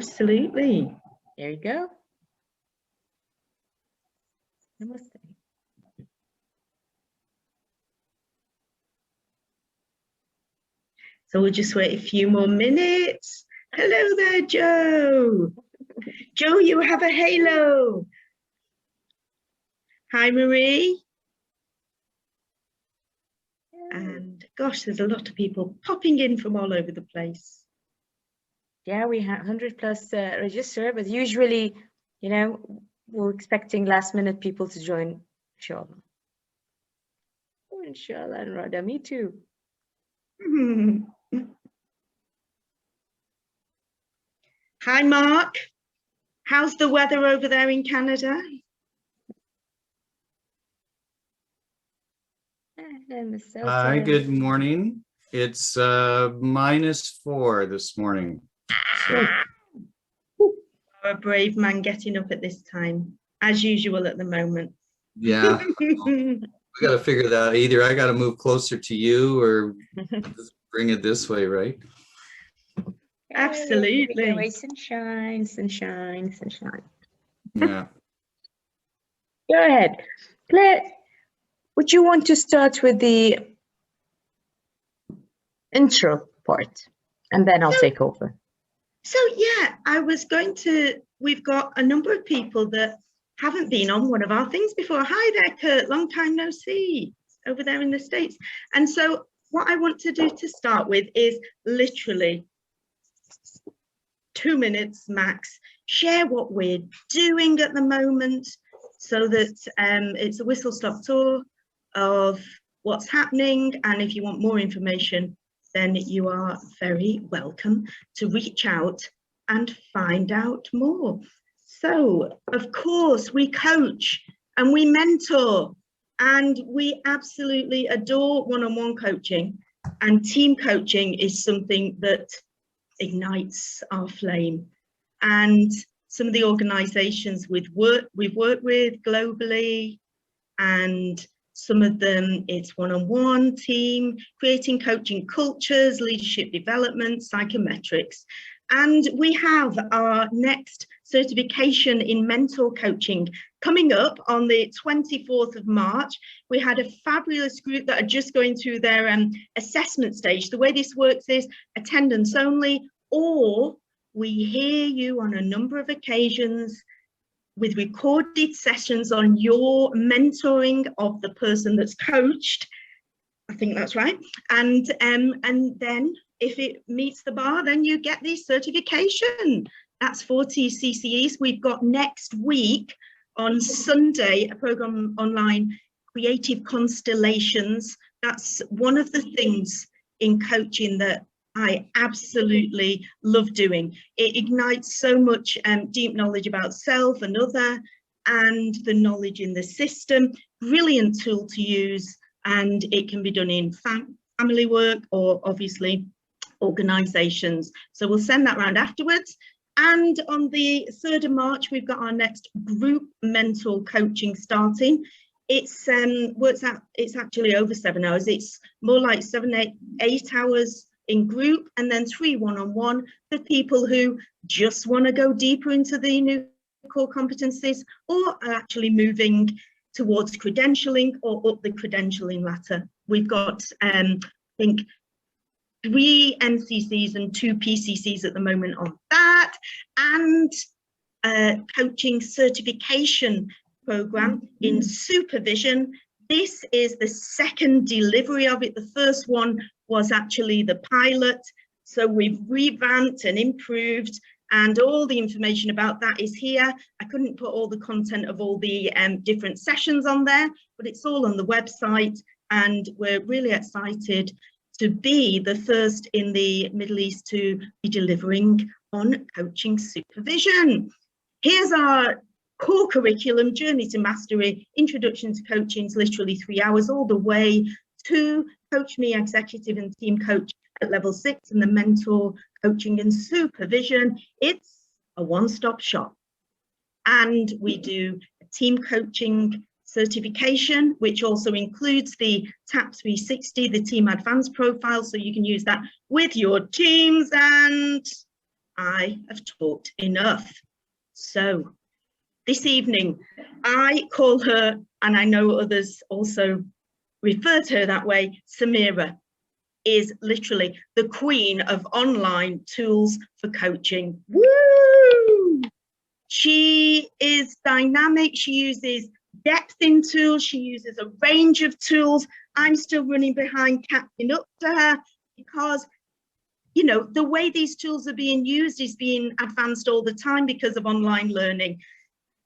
Absolutely. There you go. Namaste. So we'll just wait a few more minutes. Hello there, Joe. Joe, you have a halo. Hi, Marie. And gosh, there's a lot of people popping in from all over the place. Yeah, we have 100 plus register, but usually, you know, we're expecting last minute people to join, inshallah. Oh, inshallah, and Radha, me too. Hi, Mark. How's the weather over there in Canada? Hi, good morning. It's -4 this morning. So. A brave man getting up at this time, as usual at the moment. Yeah, we got to figure that out. Either I got to move closer to you or just bring it this way, right? Absolutely. Sunshine, sunshine, sunshine. Yeah. Go ahead. Claire, would you want to start with the intro part? And then I'll take over. So yeah, I was going to, we've got a number of people that haven't been on one of our things before. Hi there, Kurt, long time no see over there in the States. And so what I want to do to start with is literally 2 minutes max, share what we're doing at the moment so that it's a whistle-stop tour of what's happening. And if you want more information, then you are very welcome to reach out and find out more. So, of course, we coach and we mentor, and we absolutely adore one-on-one coaching, and team coaching is something that ignites our flame. And some of the organizations we've worked with globally, and some of them it's one-on-one team, creating coaching cultures, leadership development, psychometrics. And we have our next certification in mentor coaching coming up on the 24th of March. We had a fabulous group that are just going through their assessment stage. The way this works is attendance only, or we hear you on a number of occasions with recorded sessions on your mentoring of the person that's coached. I think that's right. And then if it meets the bar, then you get the certification. That's 40 CCEs. We've got next week on Sunday, a program online, Creative Constellations. That's one of the things in coaching that I absolutely love doing. It ignites so much deep knowledge about self and other, and the knowledge in the system. Brilliant tool to use, and it can be done in family work or obviously organizations. So we'll send that round afterwards. And on the 3rd of March, we've got our next group mental coaching starting. It's it's actually over 7 hours. It's more like 8 hours in group, and then 3 one-on-one for people who just want to go deeper into the new core competencies, or are actually moving towards credentialing or up the credentialing ladder. We've got, I think, 3 MCCs and 2 PCCs at the moment on that, and a coaching certification program in supervision. This is the 2nd delivery of it. The first one was actually the pilot. So we've revamped and improved, and all the information about that is here. I couldn't put all the content of all the different sessions on there, but it's all on the website, and we're really excited to be the first in the Middle East to be delivering on coaching supervision. Here's our core curriculum, Journey to Mastery, Introduction to Coaching, is literally 3 hours, all the way to CoachME Executive and Team Coach at level 6, and the Mentor Coaching and Supervision. It's a one-stop shop. And we do a team coaching certification, which also includes the TAP 360, the Team Advanced profile, so you can use that with your teams. And I have talked enough. So this evening, I call her, and I know others also refer to her that way, Samira is literally the queen of online tools for coaching. Woo! She is dynamic. She uses depth in tools. She uses a range of tools. I'm still running behind catching up to her because, you know, the way these tools are being used is being advanced all the time because of online learning.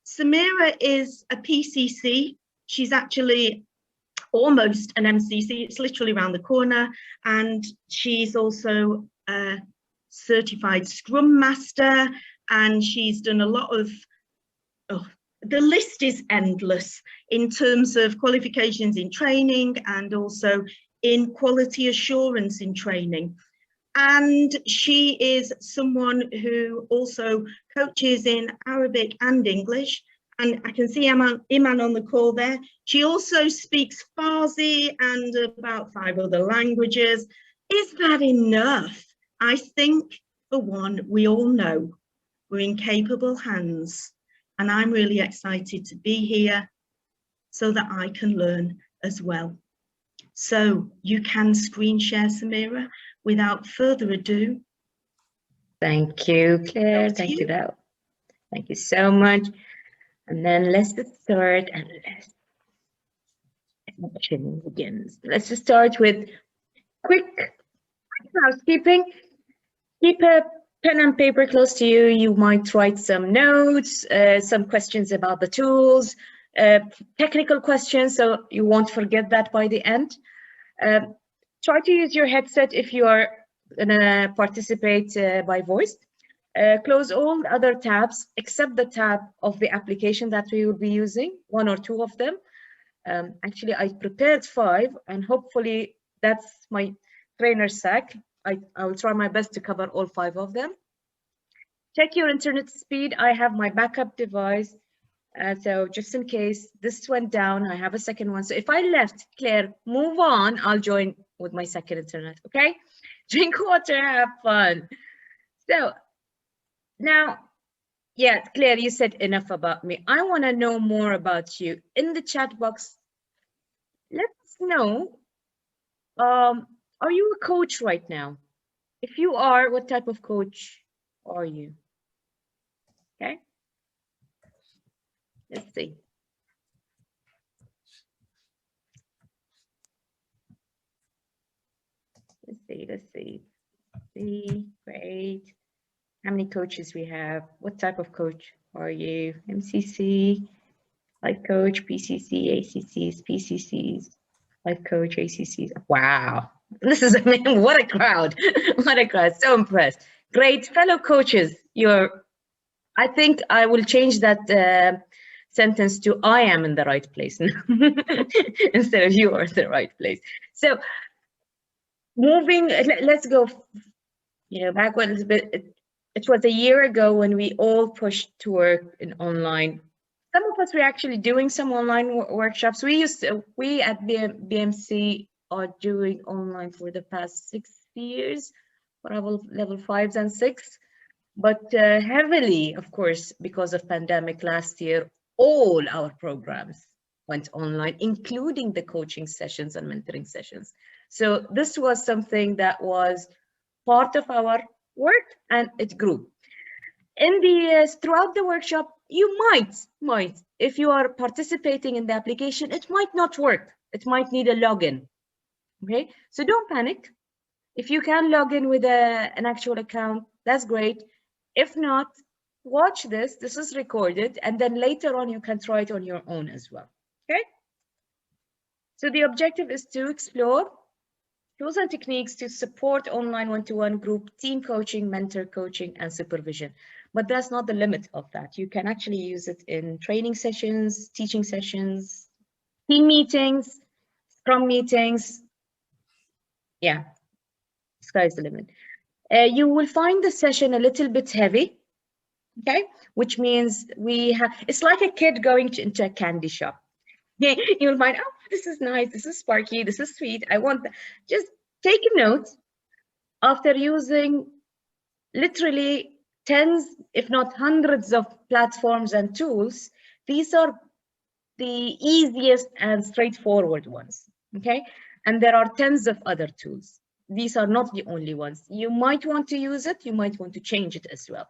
Samira is a PCC. She's actually almost an MCC. It's literally around the corner. And she's also a certified Scrum Master. And she's done a lot of, the list is endless in terms of qualifications in training and also in quality assurance in training. And she is someone who also coaches in Arabic and English. And I can see Iman on the call there. She also speaks Farsi and about 5 other languages. Is that enough? I think, for one, we all know we're in capable hands. And I'm really excited to be here so that I can learn as well. So you can screen share, Samira. Without further ado. Thank you, Claire. Thank you, Dal. Thank you so much. And then let's start and action begins. Let's just start with quick housekeeping. Keep a pen and paper close to you. You might write some notes, some questions about the tools, technical questions, so you won't forget that by the end. Try to use your headset if you are gonna participate by voice. Close all other tabs except the tab of the application that we will be using, 1 or 2 of them. Actually, I prepared 5, and hopefully that's my trainer's sack. I will try my best to cover all 5 of them. Check your internet speed. I have my backup device. So just in case this went down, I have a second one. So if I left, Claire, move on. I'll join with my second internet, okay? Drink water, have fun. So now, yeah, Claire, you said enough about me. I want to know more about you. In the chat box, let us know, are you a coach right now? If you are, what type of coach are you? Okay. Let's see. Let's see. Great. How many coaches we have? What type of coach are you? MCC, life coach, PCC, ACCs, PCCs, life coach, ACCs. Wow. This is amazing. What a crowd. What a crowd. So impressed. Great. Fellow coaches, I think I will change that sentence to I am in the right place instead of you are in the right place. So moving, let's go, back a little bit. It was a year ago when we all pushed to work in online. Some of us were actually doing some online workshops. We at BMC are doing online for the past 6 years, for level 5s and 6. But heavily, of course, because of pandemic last year, all our programs went online, including the coaching sessions and mentoring sessions. So this was something that was part of our work, and it grew. Throughout the workshop, you might, if you are participating in the application, it might not work. It might need a login. Okay, so don't panic. If you can log in with an actual account, that's great. If not, watch this. This is recorded, and then later on you can try it on your own as well. Okay. So the objective is to explore tools and techniques to support online one-to-one group team coaching, mentor coaching, and supervision. But that's not the limit of that. You can actually use it in training sessions, teaching sessions, team meetings, scrum meetings. Yeah, sky's the limit. You will find the session a little bit heavy, okay? Which means it's like a kid going into a candy shop. You'll find, oh, this is nice, this is sparky, this is sweet, I want that. Just take a note. After using literally tens, if not hundreds of platforms and tools. These are the easiest and straightforward ones, okay? And there are tens of other tools. These are not the only ones. You might want to use it, you might want to change it as well.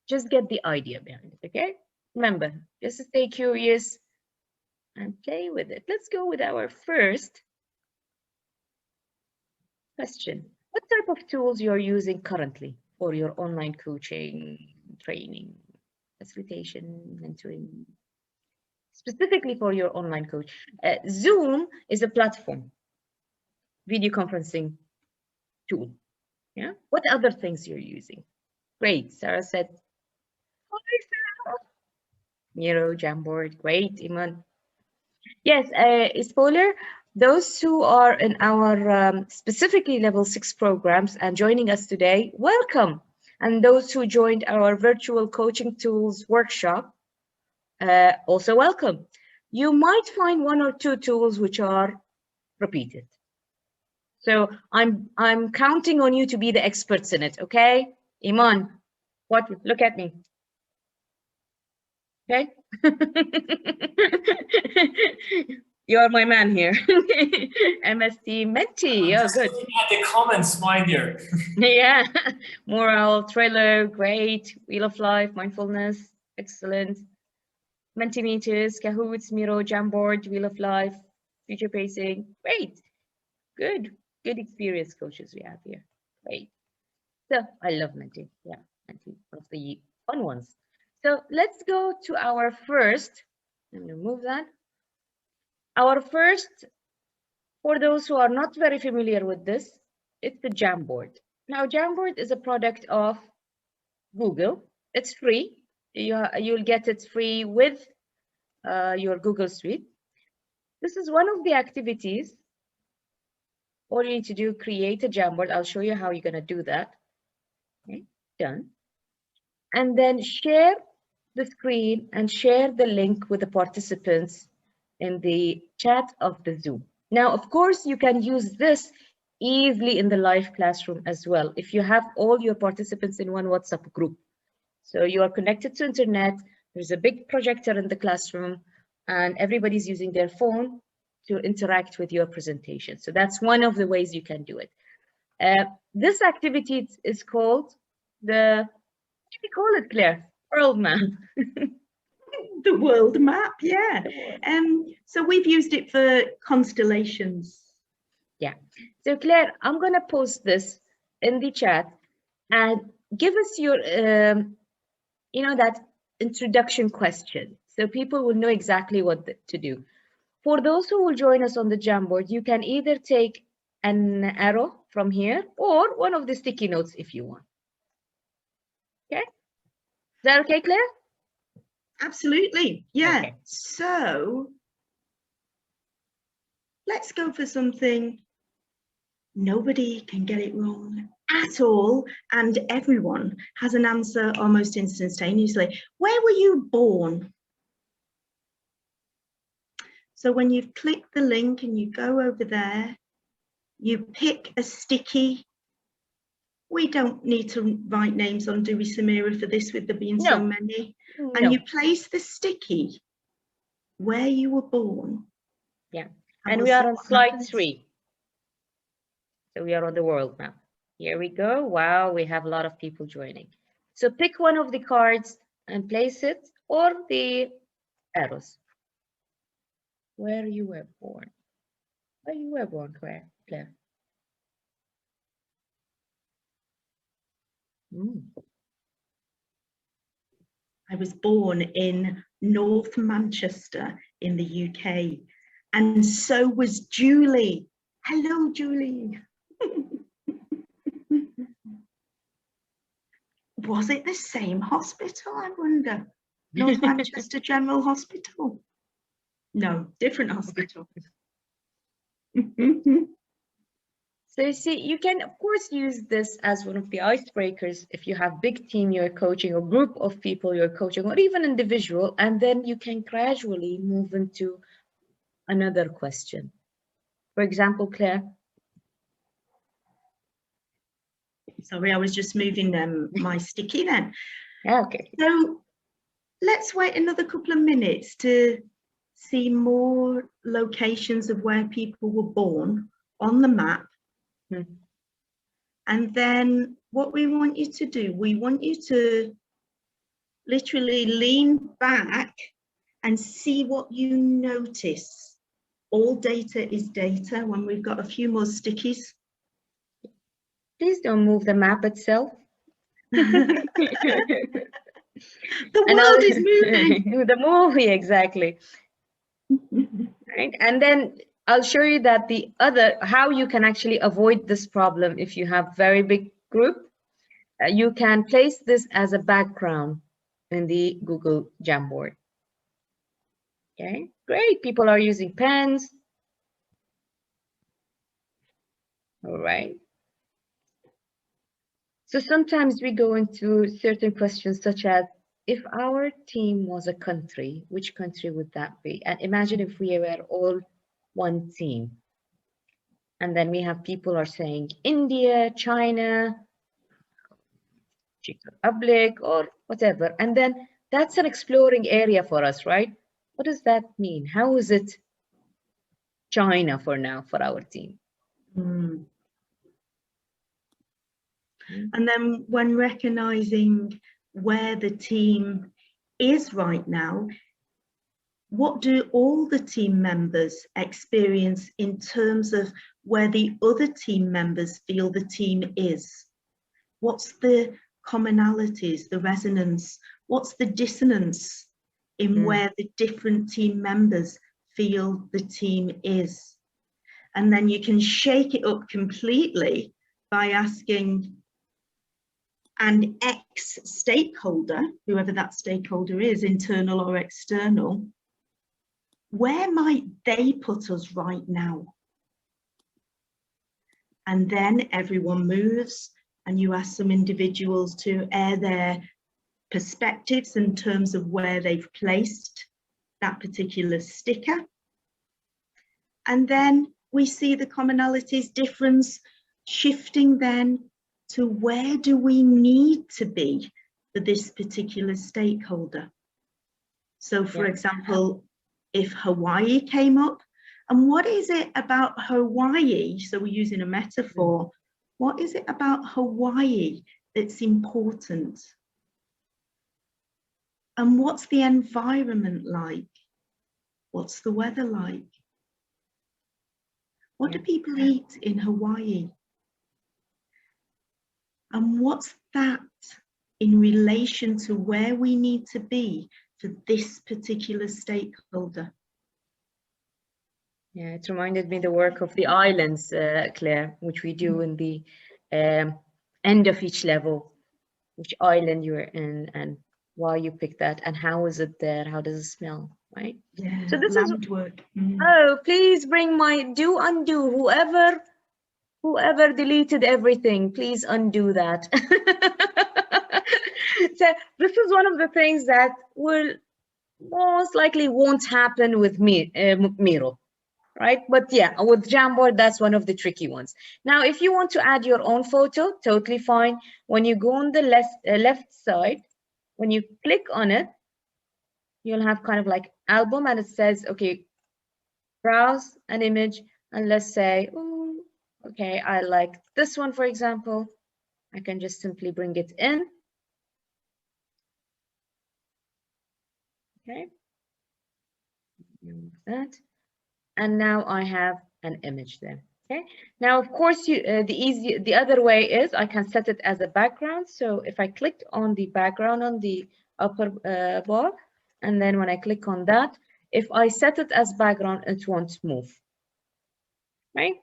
Just get the idea behind it, okay? Remember, just stay curious and play with it. Let's go with our first question. What type of tools you're using currently for your online coaching, training, facilitation, mentoring? Specifically for your online coach. Zoom is a platform, video conferencing tool. Yeah. What other things you're using? Great. Sarah said, hi, Sarah. Miro, Jamboard. Great, Iman. Yes, spoiler, those who are in our specifically level 6 programs and joining us today, welcome. And those who joined our virtual coaching tools workshop, also welcome. You might find one or two tools which are repeated. So I'm counting on you to be the experts in it, okay? Iman, what? Look at me. Okay? You're my man here. MST Menti. Oh, good. Looking at the comments, my dear. Yeah. Moral, Thriller, great. Wheel of Life, Mindfulness, excellent. Mentimeters, Kahoots, Miro, Jamboard, Wheel of Life, Future Pacing. Great. Good. Good experience coaches we have here. Great. So I love Menti. Yeah, Menti, one of the fun ones. So let's go to our first. I'm going to move that. Our first, for those who are not very familiar with this, it's the Jamboard. Now, Jamboard is a product of Google. It's free. You'll get it free with your Google Suite. This is one of the activities. All you need to do, create a Jamboard. I'll show you how you're going to do that. Okay, done. And then share the screen and share the link with the participants in the chat of the Zoom. Now, of course, you can use this easily in the live classroom as well if you have all your participants in one WhatsApp group. So you are connected to internet, there's a big projector in the classroom, and everybody's using their phone to interact with your presentation. So that's one of the ways you can do it. This activity is called the, what do you call it, Claire? World map. The world map, yeah. So we've used it for constellations. Yeah. So Claire, I'm going to post this in the chat and give us your, that introduction question. So people will know exactly what to do. For those who will join us on the Jamboard, you can either take an arrow from here or one of the sticky notes if you want. Okay. Is that okay, Claire? Absolutely, yeah. Okay. So let's go for something nobody can get it wrong at all, and everyone has an answer almost instantaneously. Where were you born? So when you've clicked the link and you go over there, you pick a sticky. We don't need to write names on, do we, Samira, for this, with there being so many? No. And you place the sticky where you were born. Yeah, and we are on slide 3. So we are on the world map. Here we go. Wow, we have a lot of people joining. So pick one of the cards and place it, or the arrows. Where you were born. Where you were born, Claire. I was born in North Manchester in the UK, and so was Julie. Hello, Julie. Was it the same hospital, I wonder? North Manchester General Hospital? No, different hospital. So you see, you can, of course, use this as one of the icebreakers if you have big team you're coaching or group of people you're coaching, or even individual, and then you can gradually move into another question. For example, Claire. Sorry, I was just moving my sticky then. Okay. So let's wait another couple of minutes to see more locations of where people were born on the map. And then what we want you to do, we want you to literally lean back and see what you notice. All data is data. When we've got a few more stickies. Please don't move the map itself. The world is moving. The movie, exactly. Right, and then I'll show you that how you can actually avoid this problem if you have very big group. You can place this as a background in the Google Jamboard. Okay, great. People are using pens. All right. So sometimes we go into certain questions such as, if our team was a country, which country would that be? And imagine if we were all one team. And then we have people are saying India, China, Czech Republic, or whatever. And then that's an exploring area for us, right? What does that mean? How is it China for now for our team? And then when recognizing where the team is right now, what do all the team members experience in terms of where the other team members feel the team is? What's the commonalities, the resonance? What's the dissonance in where the different team members feel the team is? And then you can shake it up completely by asking an ex-stakeholder, whoever that stakeholder is, internal or external, where might they put us right now? And then everyone moves, and you ask some individuals to air their perspectives in terms of where they've placed that particular sticker. And then we see the commonalities difference shifting then to where do we need to be for this particular stakeholder. So for example, if Hawaii came up, and what is it about Hawaii? So we're using a metaphor. What is it about Hawaii that's important? And what's the environment like? What's the weather like? What do people eat in Hawaii? And what's that in relation to where we need to be for this particular stakeholder? Yeah, it reminded me the work of the islands, Claire, which we do in the end of each level, which island you're in and why you picked that and how is it there, how does it smell, right? Yeah, so this is work. Oh, please bring my undo, whoever deleted everything, please undo that. So this is one of the things that will most likely won't happen with me, Miro, right? But yeah, with Jamboard, that's one of the tricky ones. Now, if you want to add your own photo, totally fine. When you go on the left side, when you click on it, you'll have kind of like album and it says, okay, browse an image and let's say, ooh, okay, I like this one, for example. I can just simply bring it in. Okay, that. And now I have an image there. Okay, now of course the other way is I can set it as a background. So if I clicked on the background on the upper bar, and then when I click on that, if I set it as background, it won't move. Right?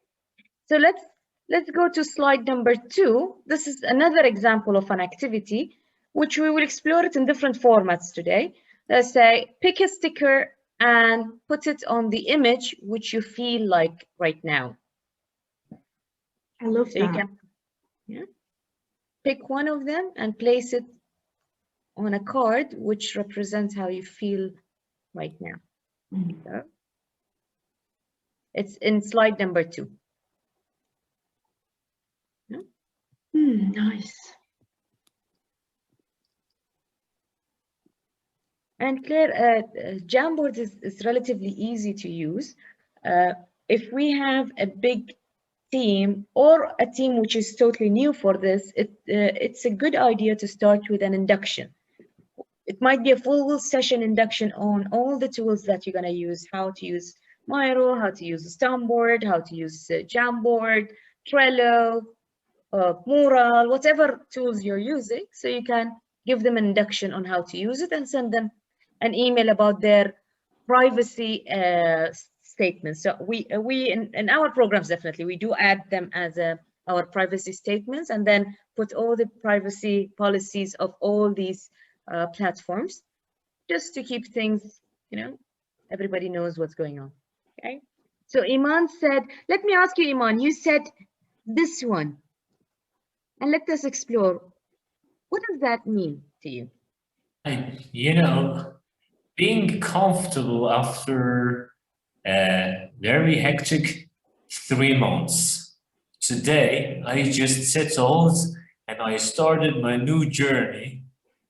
So let's go to slide number 2. This is another example of an activity which we will explore it in different formats today. Let's say pick a sticker and put it on the image which you feel like right now. I love that. You can pick one of them and place it on a card which represents how you feel right now. So it's in slide number 2. Nice. And Claire, Jamboard is relatively easy to use. If we have a big team or a team which is totally new for this, it's a good idea to start with an induction. It might be a full session induction on all the tools that you're going to use, how to use Miro, how to use Stoneboard, how to use Jamboard, Trello, Mural, whatever tools you're using. So you can give them an induction on how to use it and send them an email about their privacy statements. So we in our programs, definitely, we do add them as our privacy statements and then put all the privacy policies of all these platforms, just to keep things, everybody knows what's going on. Okay. So Iman said, let me ask you, Iman, you said this one, and let us explore. What does that mean to you? Being comfortable after a very hectic 3 months. Today, I just settled and I started my new journey.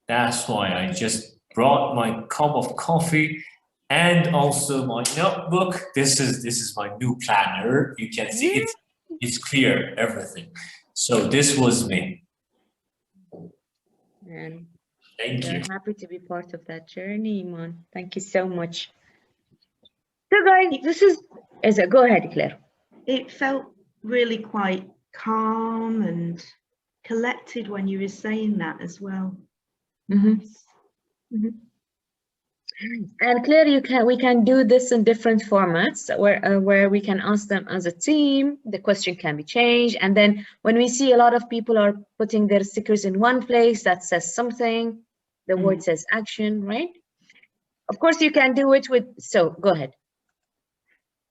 That's why I just brought my cup of coffee and also my notebook. This is my new planner. You can see it. It's clear, everything. So this was me. And thank you. We're happy to be part of that journey, Iman. Thank you so much. So guys, this is go ahead, Claire. It felt really quite calm and collected when you were saying that as well. And Claire, we can do this in different formats where we can ask them as a team. The question can be changed, and then when we see a lot of people are putting their stickers in one place that says something, the word says action, right? Of course, you can do it with. So go ahead.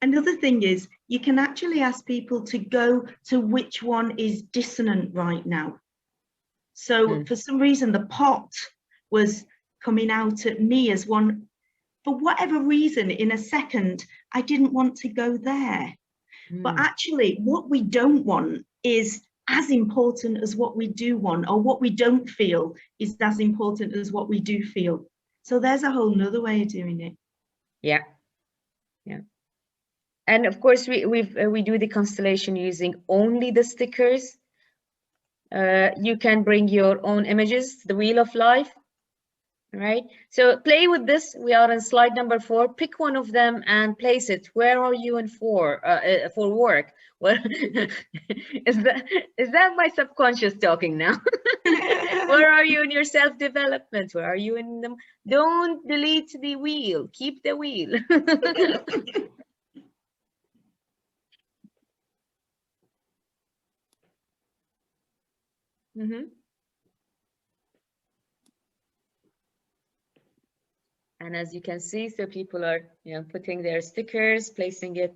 Another thing is you can actually ask people to go to which one is dissonant right now. So for some reason, the pot was coming out at me as one. For whatever reason, in a second, I didn't want to go there. But actually, what we don't want is as important as what we do want, or what we don't feel is as important as what we do feel. So there's a whole nother way of doing it. Yeah. And of course, we do the constellation using only the stickers. You can bring your own images, the wheel of life, right? So play with this. We are on slide number 4. Pick one of them and place it. Where are you in for work? What is that my subconscious talking now? Where are you in your self-development? Where are you in them? Don't delete the wheel. Keep the wheel. And as you can see, so people are putting their stickers, placing it.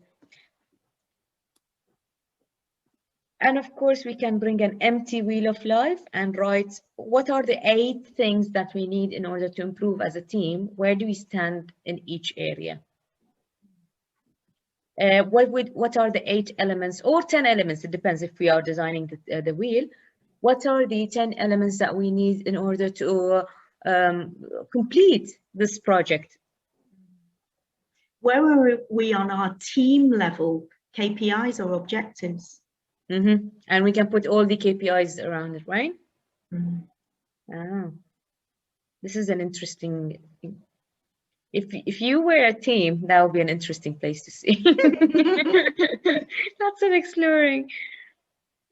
And of course, we can bring an empty wheel of life and write what are the 8 things that we need in order to improve as a team. Where do we stand in each area? What are the 8 elements or 10 elements? It depends if we are designing the wheel. What are the 10 elements that we need in order to complete this project? Where are we on our team level KPIs or objectives? And we can put all the KPIs around it, right? This is an interesting thing. If you were a team, that would be an interesting place to see. Lots of exploring,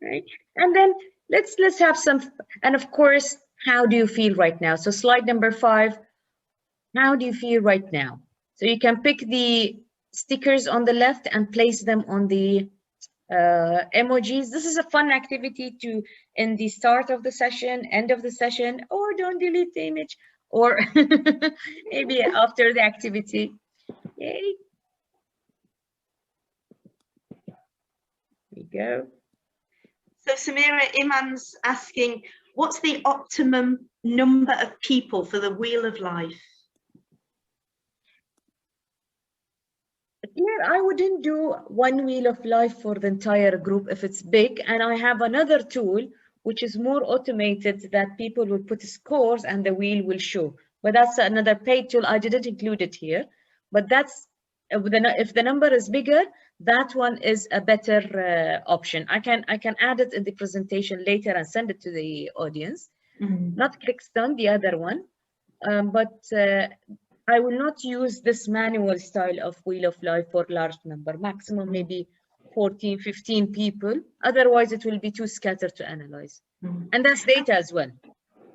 right? And then let's have some, and of course, how do you feel right now? So slide number 5, how do you feel right now? So you can pick the stickers on the left and place them on the emojis. This is a fun activity to in the start of the session, end of the session, or don't delete the image, or maybe after the activity. Yay. There we go. So Samira, Iman's asking, what's the optimum number of people for the wheel of life? Yeah, I wouldn't do one wheel of life for the entire group if it's big, and I have another tool which is more automated, that people will put scores and the wheel will show. But that's another paid tool. I didn't include it here, but that's if the number is bigger, that one is a better option. I can add it in the presentation later and send it to the audience. Not Clickstone, the other one, but I will not use this manual style of Wheel of Life for large number, maximum maybe 14, 15 people. Otherwise, it will be too scattered to analyze. And that's data as well.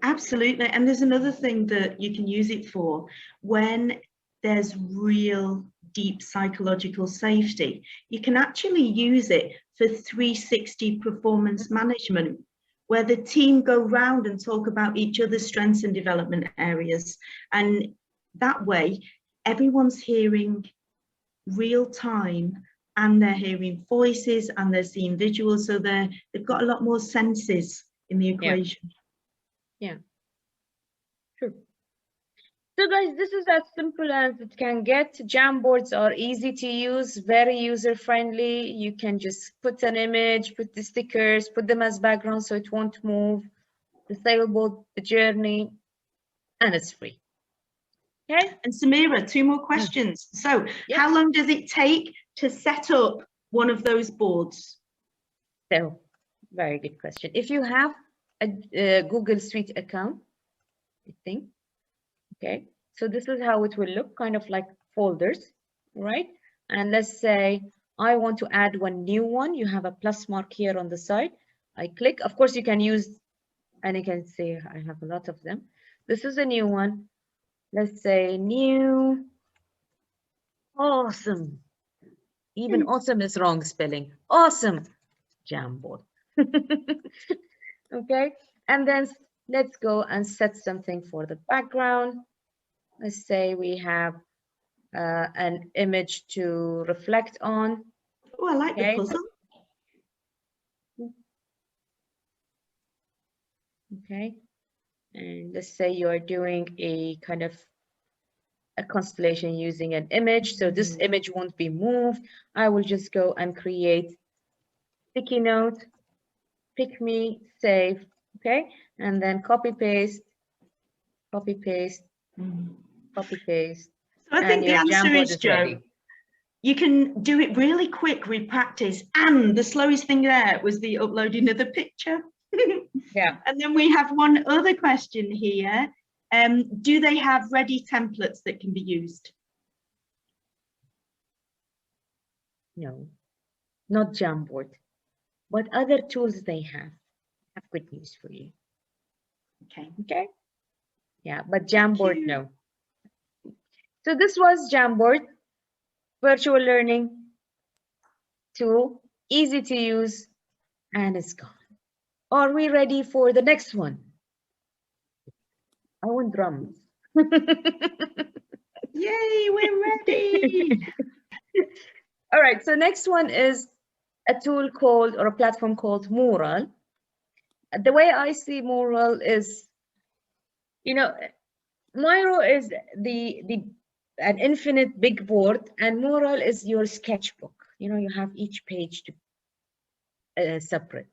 Absolutely. And there's another thing that you can use it for when there's real deep psychological safety. You can actually use it for 360 performance management, where the team go round and talk about each other's strengths and development areas. And that way, everyone's hearing real time, and they're hearing voices and they're seeing visuals. So they've got a lot more senses in the equation. Yeah. True. So guys, this is as simple as it can get. Jamboards are easy to use, very user-friendly. You can just put an image, put the stickers, put them as background so it won't move, the sailboat, the journey, and it's free. Okay. And Samira, 2 more questions. So how long does it take to set up one of those boards? So, very good question. If you have a Google Suite account, I think, okay, so this is how it will look, kind of like folders, right? And let's say I want to add one new one. You have a plus mark here on the side. I click. Of course, you can use, and you can see I have a lot of them. This is a new one. Let's say new, awesome. Even awesome is wrong spelling. Awesome Jamboard. Okay, and then let's go and set something for the background. Let's say we have an image to reflect on. Oh, I like the puzzle. Okay, and let's say you are doing a kind of a constellation using an image. So this image won't be moved. I will just go and create sticky note, pick me, save, okay? And then copy paste, copy paste, copy paste. So I think the answer is, Joe, you can do it really quick with practice. And the slowest thing there was the uploading of the picture. Yeah. And then we have one other question here. Do they have ready templates that can be used? No, not Jamboard, but other tools they have good news for you. Okay. Okay. Yeah, but Jamboard, no. So this was Jamboard, virtual learning tool, easy to use, and it's gone. Are we ready for the next one? I want drums. Yay, we're ready. All right, so next one is a tool called, or a platform called Mural. The way I see Mural is, you know, Miro is an infinite big board, and Mural is your sketchbook. You know, you have each page to separate.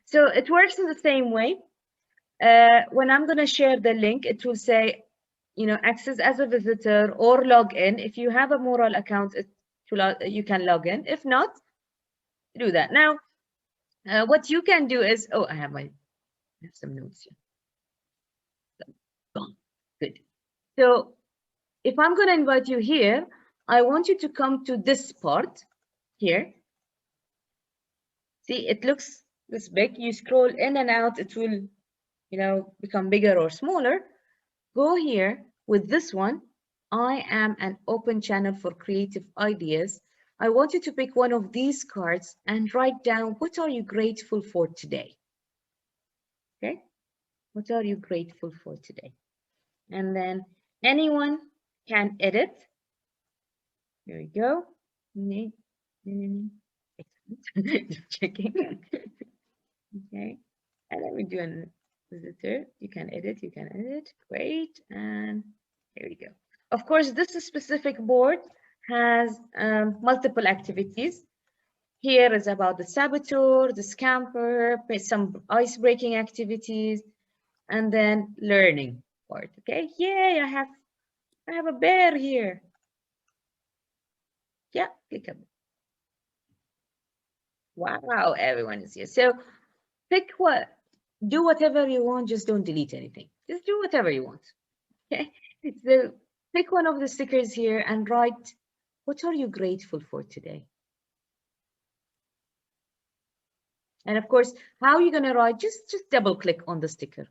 So it works in the same way. When I'm going to share the link, it will say, you know, access as a visitor or log in. If you have a Mural account, you can log in. If not, do that. Now, what you can do is, oh, I have some notes here. So, good. So if I'm going to invite you here, I want you to come to this part here. See, it looks this big. You scroll in and out, it will, you know, become bigger or smaller. Go here with this one. I am an open channel for creative ideas. I want you to pick one of these cards and write down, what are you grateful for today? Okay, what are you grateful for today? And then anyone can edit. Here we go. Just checking. Okay, and then we do a visitor. You can edit, you can edit. Great, and here we go. Of course, this specific board has multiple activities. Here is about the saboteur, the scamper, some ice-breaking activities, and then learning part. Okay, yay, I have a bear here. Yeah, click on it. Wow, everyone is here. So pick do whatever you want, just don't delete anything. Just do whatever you want. Okay, so pick one of the stickers here and write, what are you grateful for today? And of course, how are you going to write? Just double click on the sticker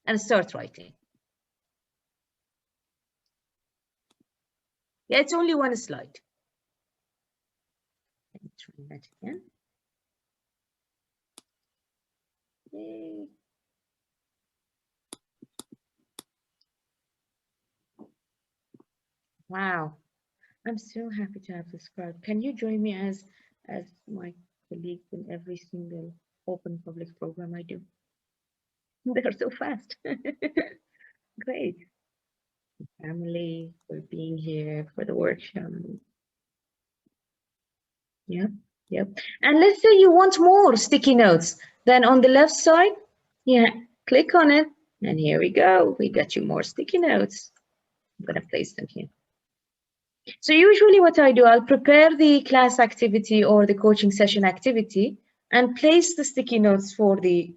and start writing. Yeah, it's only one slide. Let me try that again. Yay. Wow, I'm so happy to have this crowd. Can you join me as my colleagues in every single open public program I do? They're so fast. Great. Family for being here for the workshop. Yep, yep. And let's say you want more sticky notes. Then on the left side, yeah, click on it. And here we go. We got you more sticky notes. I'm going to place them here. So usually what I do, I'll prepare the class activity or the coaching session activity and place the sticky notes for the,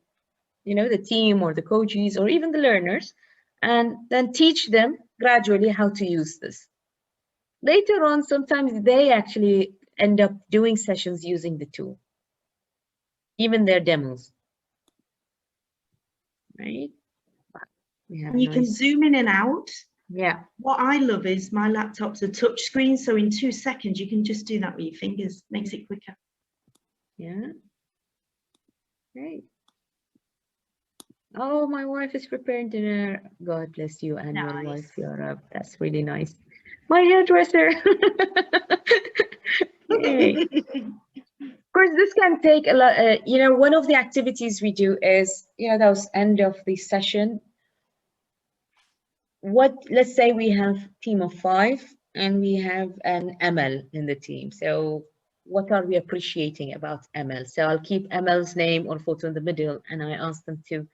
the team or the coaches or even the learners, and then teach them gradually how to use this. Later on, sometimes they actually end up doing sessions using the tool, even their demos, right? And you can zoom in and out. Yeah. What I love is my laptop's a touch screen, so in 2 seconds you can just do that with your fingers. Makes it quicker. Yeah. Great. Oh, my wife is preparing dinner. God bless you and your wife, Yara. That's really nice. My hairdresser. Yay. Of course, this can take a lot. One of the activities we do is, those end of the session. Let's say we have a team of 5 and we have an ML in the team. So what are we appreciating about ML? So I'll keep ML's name or photo in the middle and I ask them to,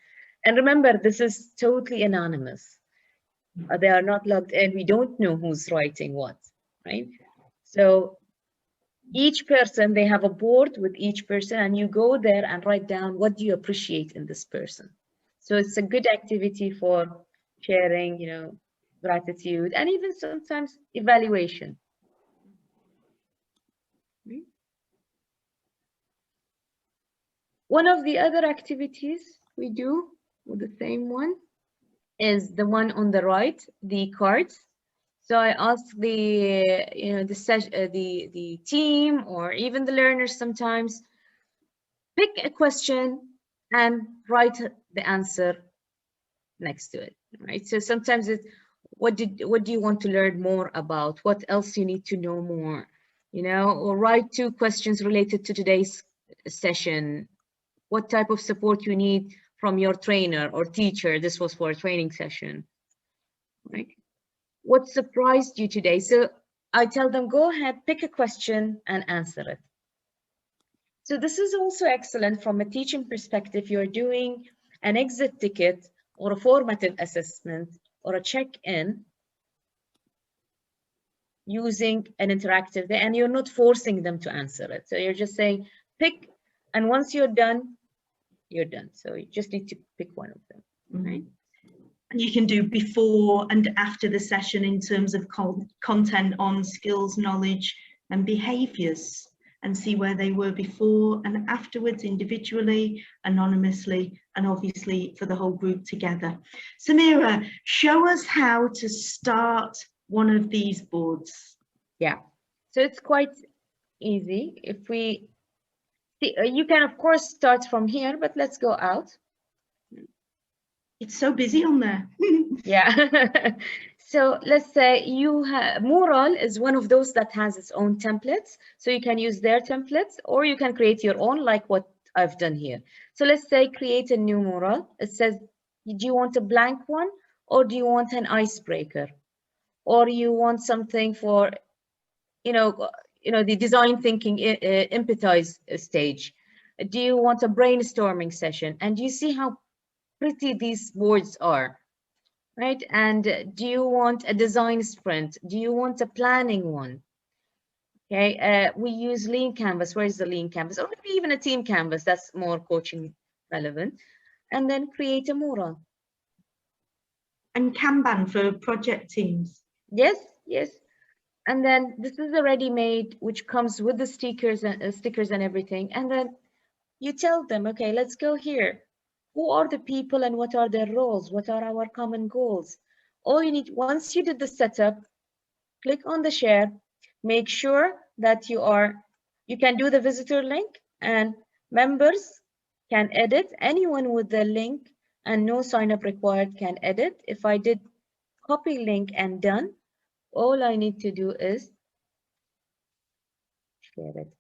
and remember, this is totally anonymous. They are not logged in. We don't know who's writing what, right? So each person, they have a board with each person and you go there and write down what do you appreciate in this person. So it's a good activity for sharing, gratitude and even sometimes evaluation. One of the other activities we do with the same one is the one on the right, the cards. So I ask the team or even the learners sometimes pick a question and write the answer next to it, right? So sometimes it's what do you want to learn more about? What else you need to know more? Or write 2 questions related to today's session. What type of support you need from your trainer or teacher? This was for a training session, right? What surprised you today? So I tell them, go ahead, pick a question and answer it. So this is also excellent from a teaching perspective. You're doing an exit ticket or a formative assessment or a check-in using an interactive, and you're not forcing them to answer it. So you're just saying, pick, and once you're done, you're done. So you just need to pick one of them, right? And you can do before and after the session in terms of content on skills, knowledge, and behaviors, and see where they were before and afterwards, individually, anonymously, and obviously for the whole group together. Samira, show us how to start one of these boards. Yeah, so it's quite easy. If we see, you can of course start from here, but let's go out. It's so busy on there. Yeah. So let's say you have Mural is one of those that has its own templates. So you can use their templates or you can create your own, like what I've done here. So let's say create a new Mural. It says, do you want a blank one or do you want an icebreaker? Or you want something for, you know, the design thinking empathize stage? Do you want a brainstorming session? And do you see how pretty these boards are, right? And do you want a design sprint? Do you want a planning one? Okay, we use lean canvas. Where is the lean canvas? Or maybe even a team canvas, that's more coaching relevant. And then create a mural. And Kanban for project teams. Yes, yes. And then this is a ready-made, which comes with the stickers and everything. And then you tell them, okay, let's go here. Who are the people and what are their roles? What are our common goals? All you need, once you did the setup, click on the share, make sure that you can do the visitor link, and members can edit. Anyone with the link and no sign up required can edit. If I did copy link and done, all I need to do is share it.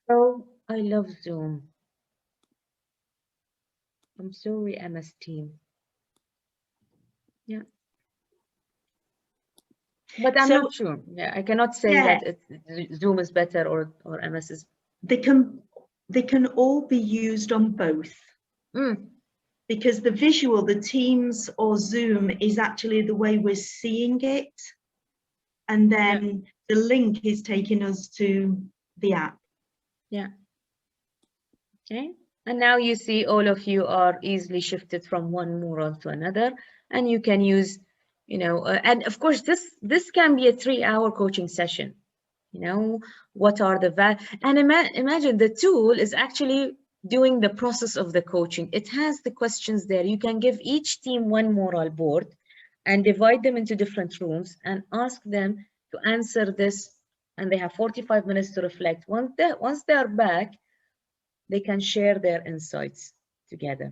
Oh, I love Zoom. I'm sorry, MS Team. Yeah. But I'm not sure. Yeah, I cannot say that Zoom is better or MS is. They can all be used on both. Because the visual, the Teams or Zoom is actually the way we're seeing it. And then the link is taking us to the app. Yeah. Okay. And now you see all of you are easily shifted from one mural to another, and you can use, you know, and of course this can be a 3-hour coaching session. You know, what are the and imagine the tool is actually doing the process of the coaching. It has the questions there. You can give each team one mural board and divide them into different rooms and ask them to answer this, and they have 45 minutes to reflect. Once they are back, they can share their insights together.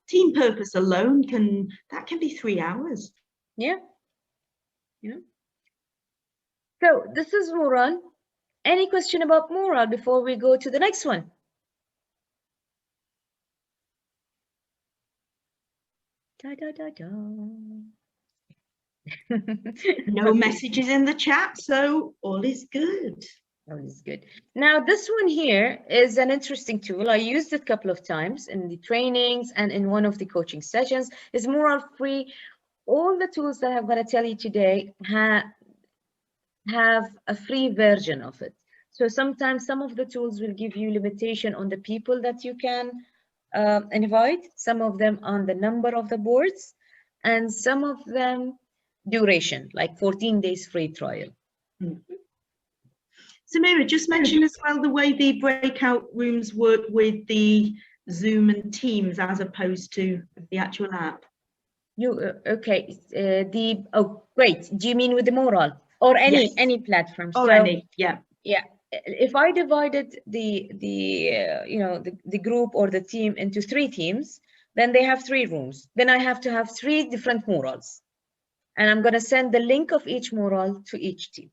Team purpose alone can be 3 hours. Yeah. Yeah. So this is mural. Any question about mural before we go to the next one? Da, da, da, da. No messages in the chat, so all is good. All is good. Now this one here is an interesting tool. I used it a couple of times in the trainings and in one of the coaching sessions. It's mural free. All the tools that I'm going to tell you today have a free version of it. So sometimes some of the tools will give you limitation on the people that you can invite, some of them on the number of the boards, and some of them duration, like 14 days free trial. Samira, just mention as well the way the breakout rooms work with the Zoom and Teams as opposed to the actual app. Okay, oh great. Do you mean with the mural or any platform? Or so, any, yeah. Yeah. If I divided the group or the team into 3 teams, then they have 3 rooms. Then I have to have 3 different murals, and I'm going to send the link of each mural to each team.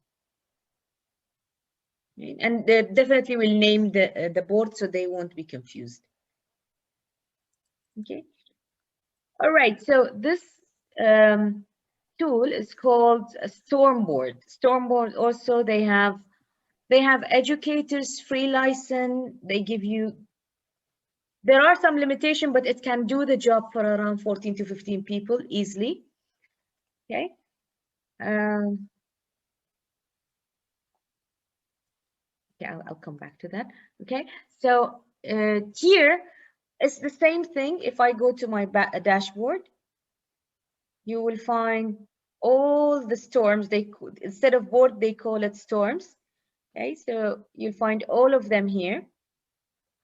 And they definitely will name the board so they won't be confused. Okay. All right. So this tool is called a Stormboard. Stormboard also they have educators free license. They give you. There are some limitation, but it can do the job for around 14 to 15 people easily. Okay. Yeah, I'll come back to that. Okay, so here it's the same thing. If I go to my dashboard, you will find all the storms. Instead of board, they call it storms. Okay, so you'll find all of them here,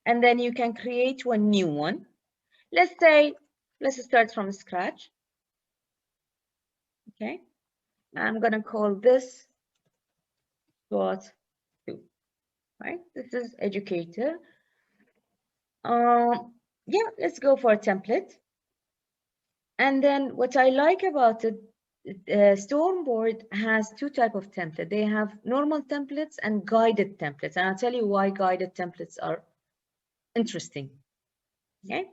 and then you can create one new one. Let's start from scratch. Okay, I'm gonna call this SWOT 2. Right, this is educator. Yeah, let's go for a template. And then what I like about it, Stormboard has 2 types of template. They have normal templates and guided templates, and I'll tell you why guided templates are interesting. Okay,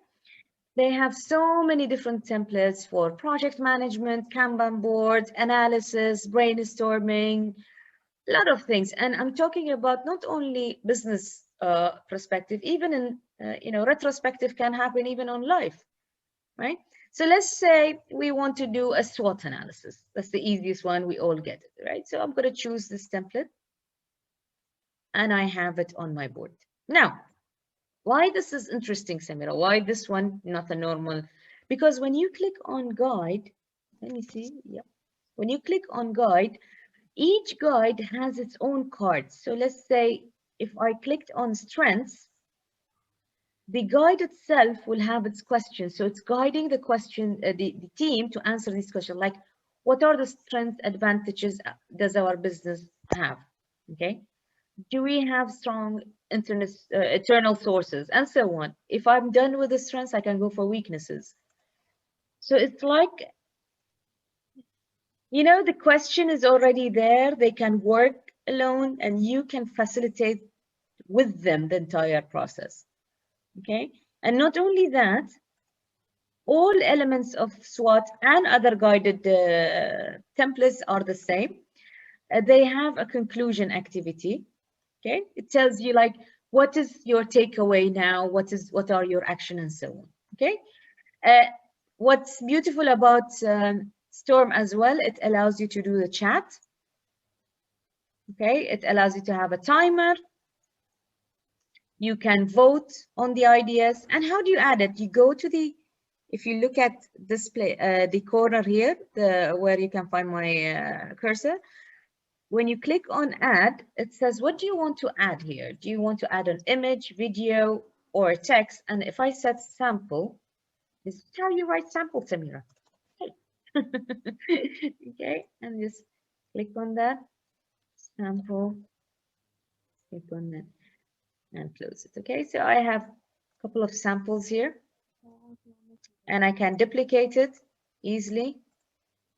they have so many different templates for project management, Kanban boards, analysis, brainstorming, a lot of things. And I'm talking about not only business perspective, even in, retrospective can happen even on life, right? So let's say we want to do a SWOT analysis. That's the easiest one. We all get it, right? So I'm going to choose this template and I have it on my board. Now, why this is interesting, Samira? Why this one, not a normal? Because when you click on guide, let me see. Yeah. When you click on guide, each guide has its own cards. So let's say if I clicked on strengths, the guide itself will have its questions. So it's guiding the question, the team to answer these questions, like what are the strengths, advantages does our business have? Okay. Do we have strong internal sources and so on? If I'm done with the strengths, I can go for weaknesses. So it's like, the question is already there. They can work alone and you can facilitate with them the entire process. Okay. And not only that, all elements of SWOT and other guided templates are the same. They have a conclusion activity. Okay. It tells you like, what is your takeaway now? What are your action and so on. Okay. What's beautiful about Storm as well, it allows you to do the chat. Okay. It allows you to have a timer. You can vote on the ideas. And how do you add it? You go to if you look at display, the corner here, where you can find my cursor. When you click on add, it says, what do you want to add here? Do you want to add an image, video, or text? And if I set sample, this is how you write sample, Samira. Okay. Okay, and just click on that, sample, click on that, and close it. Okay, so I have a couple of samples here, and I can duplicate it easily.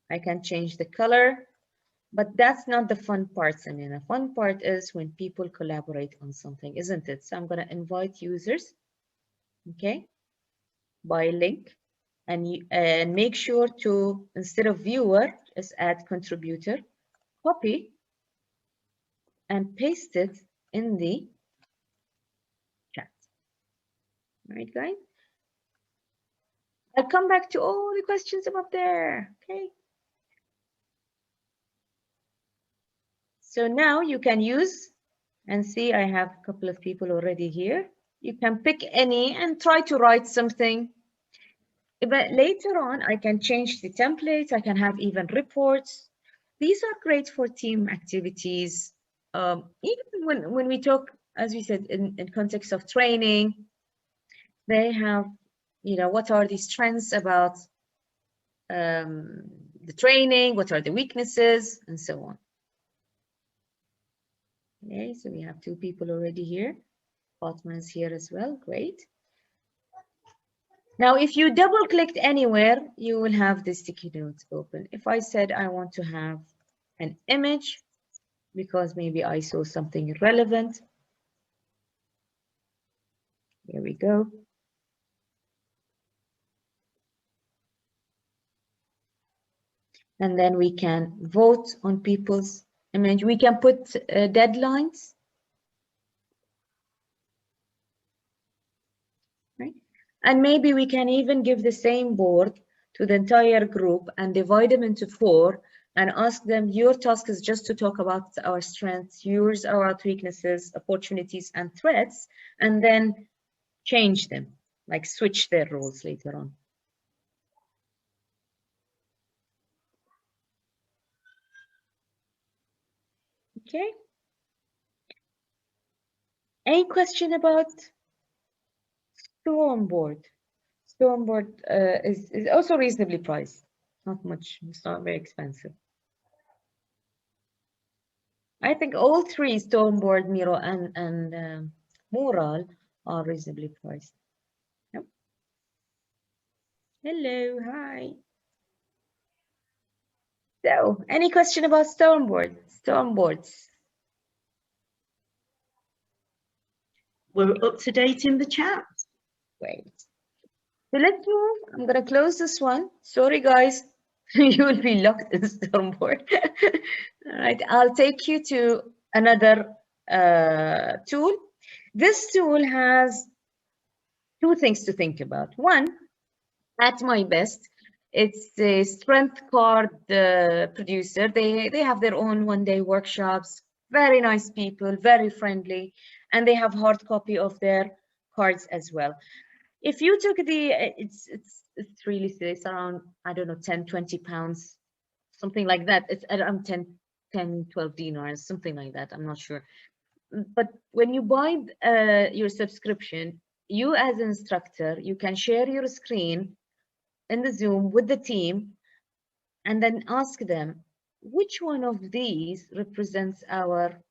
I can change the color. But that's not the fun part, Samina. The fun part is when people collaborate on something, isn't it? So I'm going to invite users, okay, by link, and make sure to, instead of viewer, just add contributor, copy, and paste it in the chat. All right, guys? I'll come back to all the questions up there, okay? So now you can use and see I have a couple of people already here. You can pick any and try to write something. But later on, I can change the templates. I can have even reports. These are great for team activities. Even when we talk, as we said, in context of training, they have, what are these trends about the training? What are the weaknesses? And so on. Okay, so we have 2 people already here. Fatma is here as well, great. Now, if you double clicked anywhere, you will have the sticky notes open. If I said I want to have an image, because maybe I saw something relevant. Here we go. And then we can vote on people's image. We can put deadlines. Right? And maybe we can even give the same board to the entire group and divide them into 4 and ask them, your task is just to talk about our strengths, yours are our weaknesses, opportunities, and threats, and then change them, like switch their roles later on. Okay. Any question about Stormboard? Stormboard is also reasonably priced. Not much, it's not very expensive. I think all 3, Stormboard, Miro, and Mural, are reasonably priced. Yep. Hello, hi. So, any question about Stormboards? We're up to date in the chat. Great. So let's move. I'm going to close this one. Sorry, guys. You will be locked in Stormboard. All right, I'll take you to another tool. This tool has two things to think about. One, at my best, it's a strength card producer. They have their own one-day workshops, very nice people, very friendly, and they have hard copy of their cards as well. If you took the, it's really, it's around, I don't know, 10, 20 pounds, something like that. It's around 10, 12 dinars, something like that. I'm not sure. But when you buy your subscription, you as an instructor, you can share your screen in the Zoom with the team and then ask them, which one of these represents our,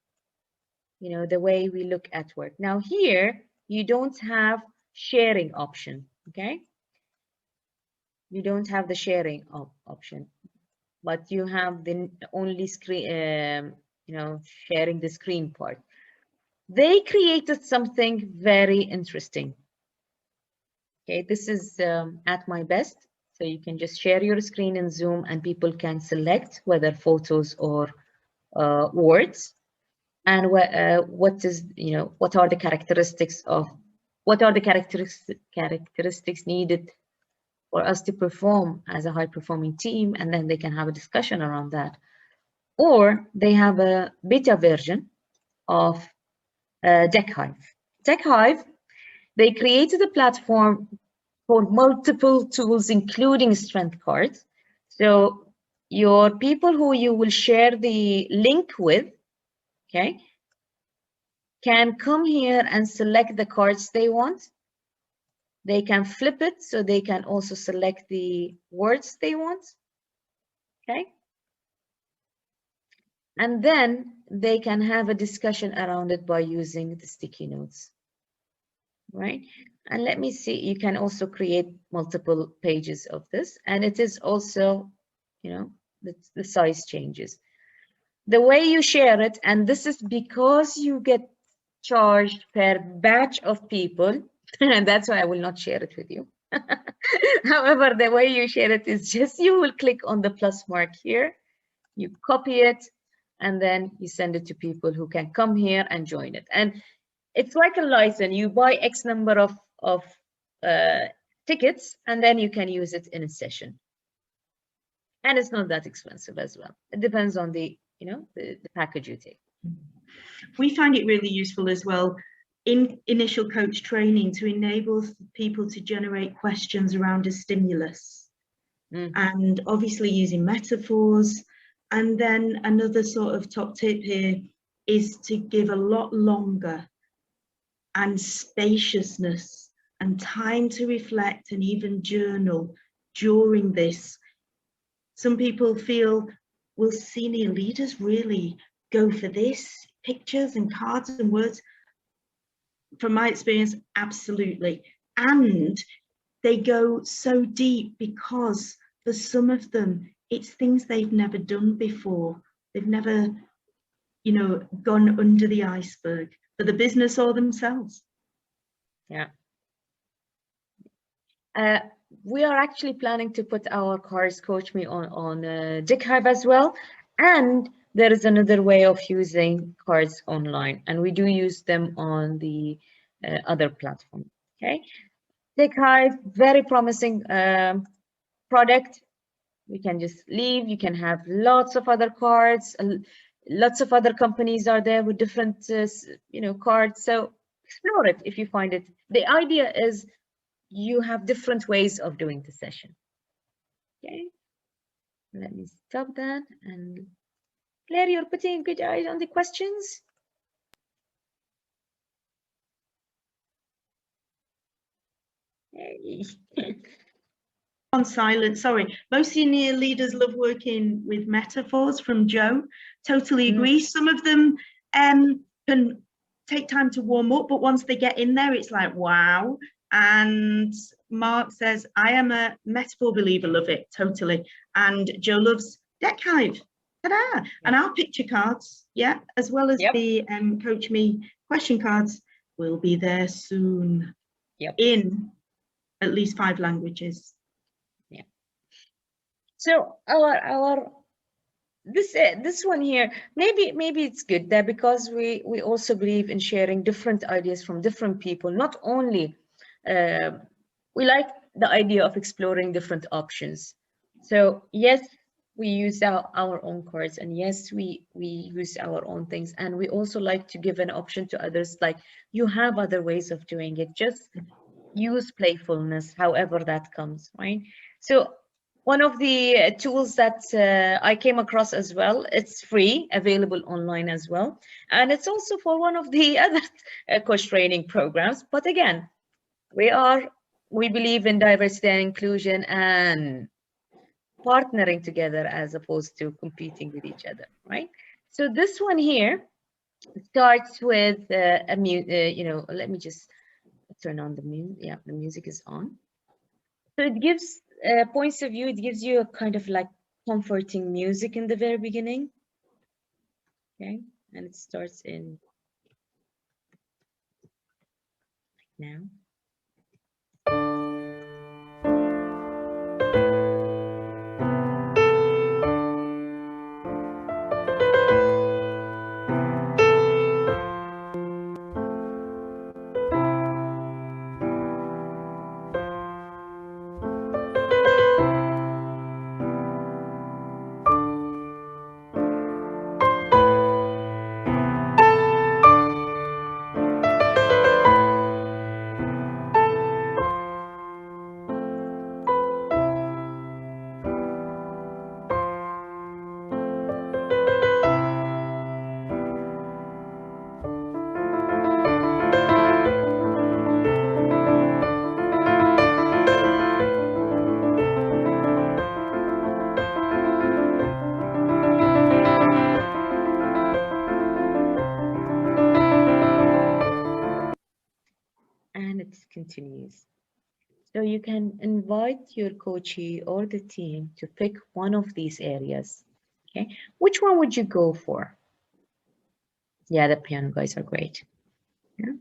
the way we look at work. Now here, you don't have sharing option, okay? You don't have the sharing option, but you have the only screen, sharing the screen part. They created something very interesting. Okay, this is at my best. So you can just share your screen in Zoom and people can select whether photos or words. And what is, what are the characteristics needed for us to perform as a high performing team, and then they can have a discussion around that. Or they have a beta version of DeckHive. DeckHive, they created a platform for multiple tools, including strength cards. So your people who you will share the link with, okay, can come here and select the cards they want. They can flip it, so they can also select the words they want, okay? And then they can have a discussion around it by using the sticky notes, right? And let me see, you can also create multiple pages of this, and it is also, the size changes. The way you share it, and this is because you get charged per batch of people, and that's why I will not share it with you. However, the way you share it is just, you will click on the plus mark here, you copy it, and then you send it to people who can come here and join it. And it's like a license. You buy X number of tickets, and then you can use it in a session. And it's not that expensive as well. It depends on the, the package you take. We find it really useful as well in initial coach training to enable people to generate questions around a stimulus. And obviously using metaphors. And then another sort of top tip here is to give a lot longer and spaciousness and time to reflect and even journal during this. Some people feel, will senior leaders really go for this? Pictures and cards and words? From my experience, absolutely. And they go so deep because for some of them, it's things they've never done before. They've never, gone under the iceberg for the business or themselves. Yeah. We are actually planning to put our cards CoachMe on DeckHive as well. And there is another way of using cards online, and we do use them on the other platform. Okay. DeckHive, very promising product. We can just leave. You can have lots of other cards. Lots of other companies are there with different, cards. So explore it if you find it. The idea is you have different ways of doing the session. Okay. Let me stop that. And Claire, you're putting good eyes on the questions. On silent, sorry. Most senior leaders love working with metaphors from Joe. Totally agree. Some of them can take time to warm up, but once they get in there, it's like, wow. And Mark says, I am a metaphor believer, love it, totally. And Joe loves DeckHive. Ta-da! And our picture cards, as well as the CoachMe question cards will be there soon in at least 5 languages. So this one here, maybe it's good that because we also believe in sharing different ideas from different people. Not only we like the idea of exploring different options. So yes, we use our own cards, and yes, we use our own things, and we also like to give an option to others, like you have other ways of doing it, just use playfulness however that comes, right? So one of the tools that I came across as well, it's free, available online as well, and it's also for one of the other coach training programs. But again, we believe in diversity and inclusion and partnering together as opposed to competing with each other, right? So this one here starts with let me just turn on the music. Yeah, the music is on. So it gives points of view. It gives you a kind of like comforting music in the very beginning. Okay, and it starts in now. And it continues. So you can invite your coachee or the team to pick one of these areas. Okay, which one would you go for? Yeah, the piano guys are great. Yeah.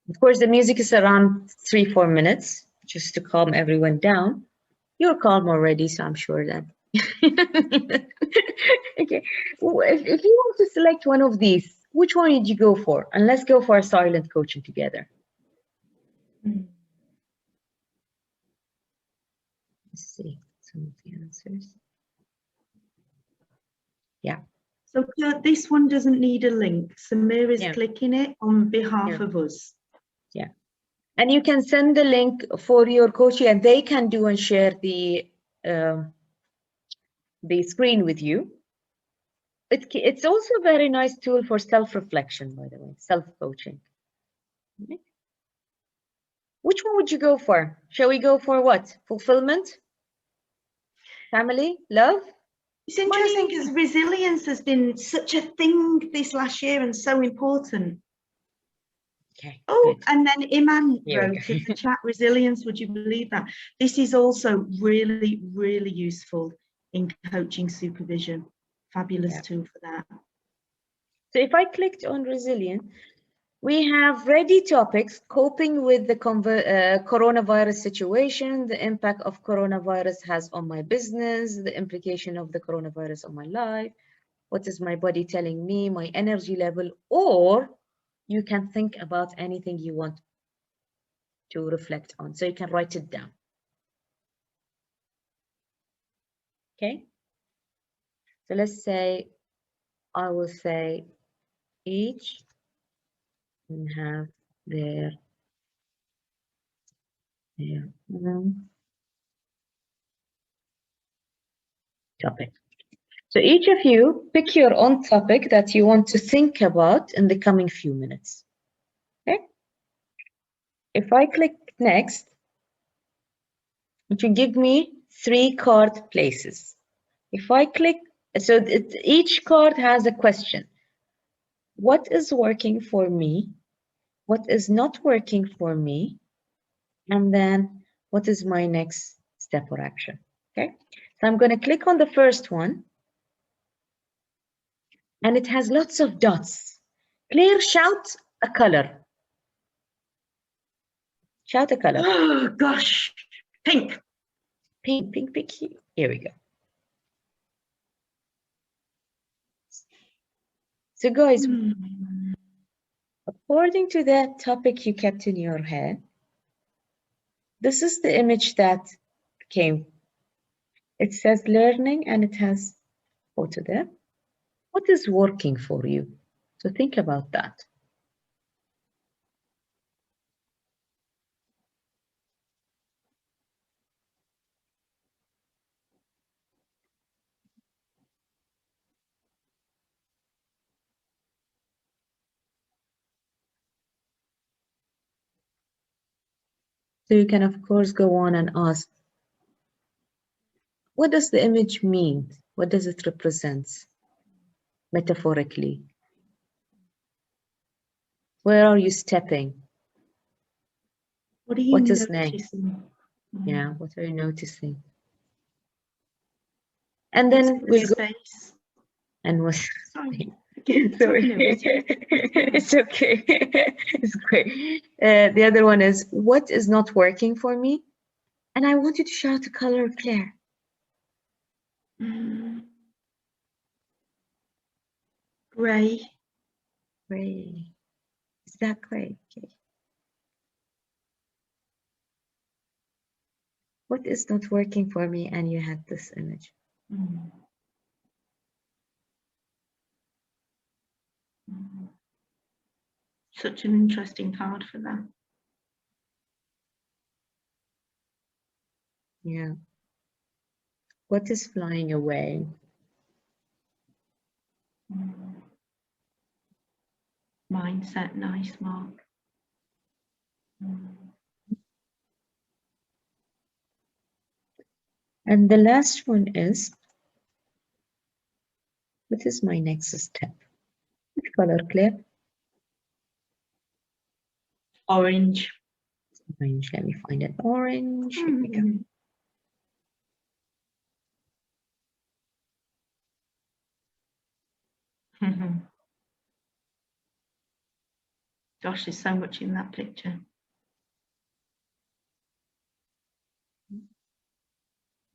Of course, the music is around 3-4 minutes just to calm everyone down. You're calm already, so I'm sure that. Okay, if you want to select one of these, which one did you go for? And let's go for a silent coaching together. Let's see some of the answers. Yeah. So this one doesn't need a link. Samir is Yeah. clicking it on behalf of us. Yeah. And you can send the link for your coachee, and they can do and share the screen with you. It's also a very nice tool for self-reflection, by the way, self-coaching. Okay. Which one would you go for? Shall we go for what? Fulfillment? Family? Love? It's interesting because resilience has been such a thing this last year and so important. Okay. Oh, good. and then Iman Here we wrote go. in the chat, resilience, would you believe that? This is also really, really useful in coaching supervision. Fabulous tool for that. So if I clicked on resilience, we have ready topics: coping with the coronavirus situation, the impact of coronavirus has on my business, the implication of the coronavirus on my life, what is my body telling me, my energy level, or you can think about anything you want to reflect on. So you can write it down. Okay. So let's say, I will say each can have their topic. So each of you pick your own topic that you want to think about in the coming few minutes. Okay. If I click next, it will give me 3 card places. If I click, so each card has a question. What is working for me? What is not working for me? And then what is my next step or action? Okay. So I'm going to click on the first one. And it has lots of dots. Clear, shout a color. Shout a color. Oh gosh, pink. Pink. Here we go. So guys, according to that topic you kept in your head, this is the image that came. It says learning and it has photo there. What is working for you? So think about that. So you can, of course, go on and ask, what does the image mean? What does it represent metaphorically? Where are you stepping? What are you What is next? noticing? Yeah, what are you noticing? And What's then in the we'll go space? and what? Sorry. Sorry, it's okay. It's great. The other one is, what is not working for me? And I want you to shout the color, Claire. Gray. Gray. Is that gray? Okay. What is not working for me? And you had this image. Such an interesting card for that. Yeah. What is flying away? Mindset, nice, Mark. And the last one is, what is my next step? Which color, Claire? Orange. Orange. Let me find it. Orange. Here we go. Gosh, there's so much in that picture.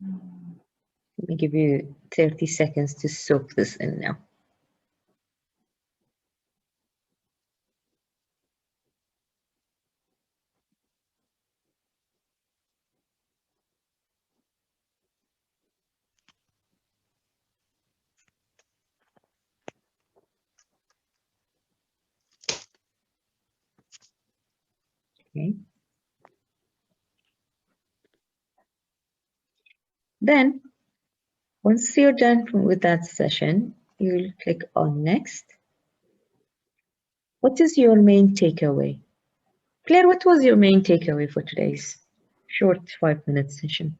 Let me give you 30 seconds to soak this in now. Okay. Then, once you're done with that session, you'll click on next. What is your main takeaway? Claire, what was your main takeaway for today's short 5-minute session?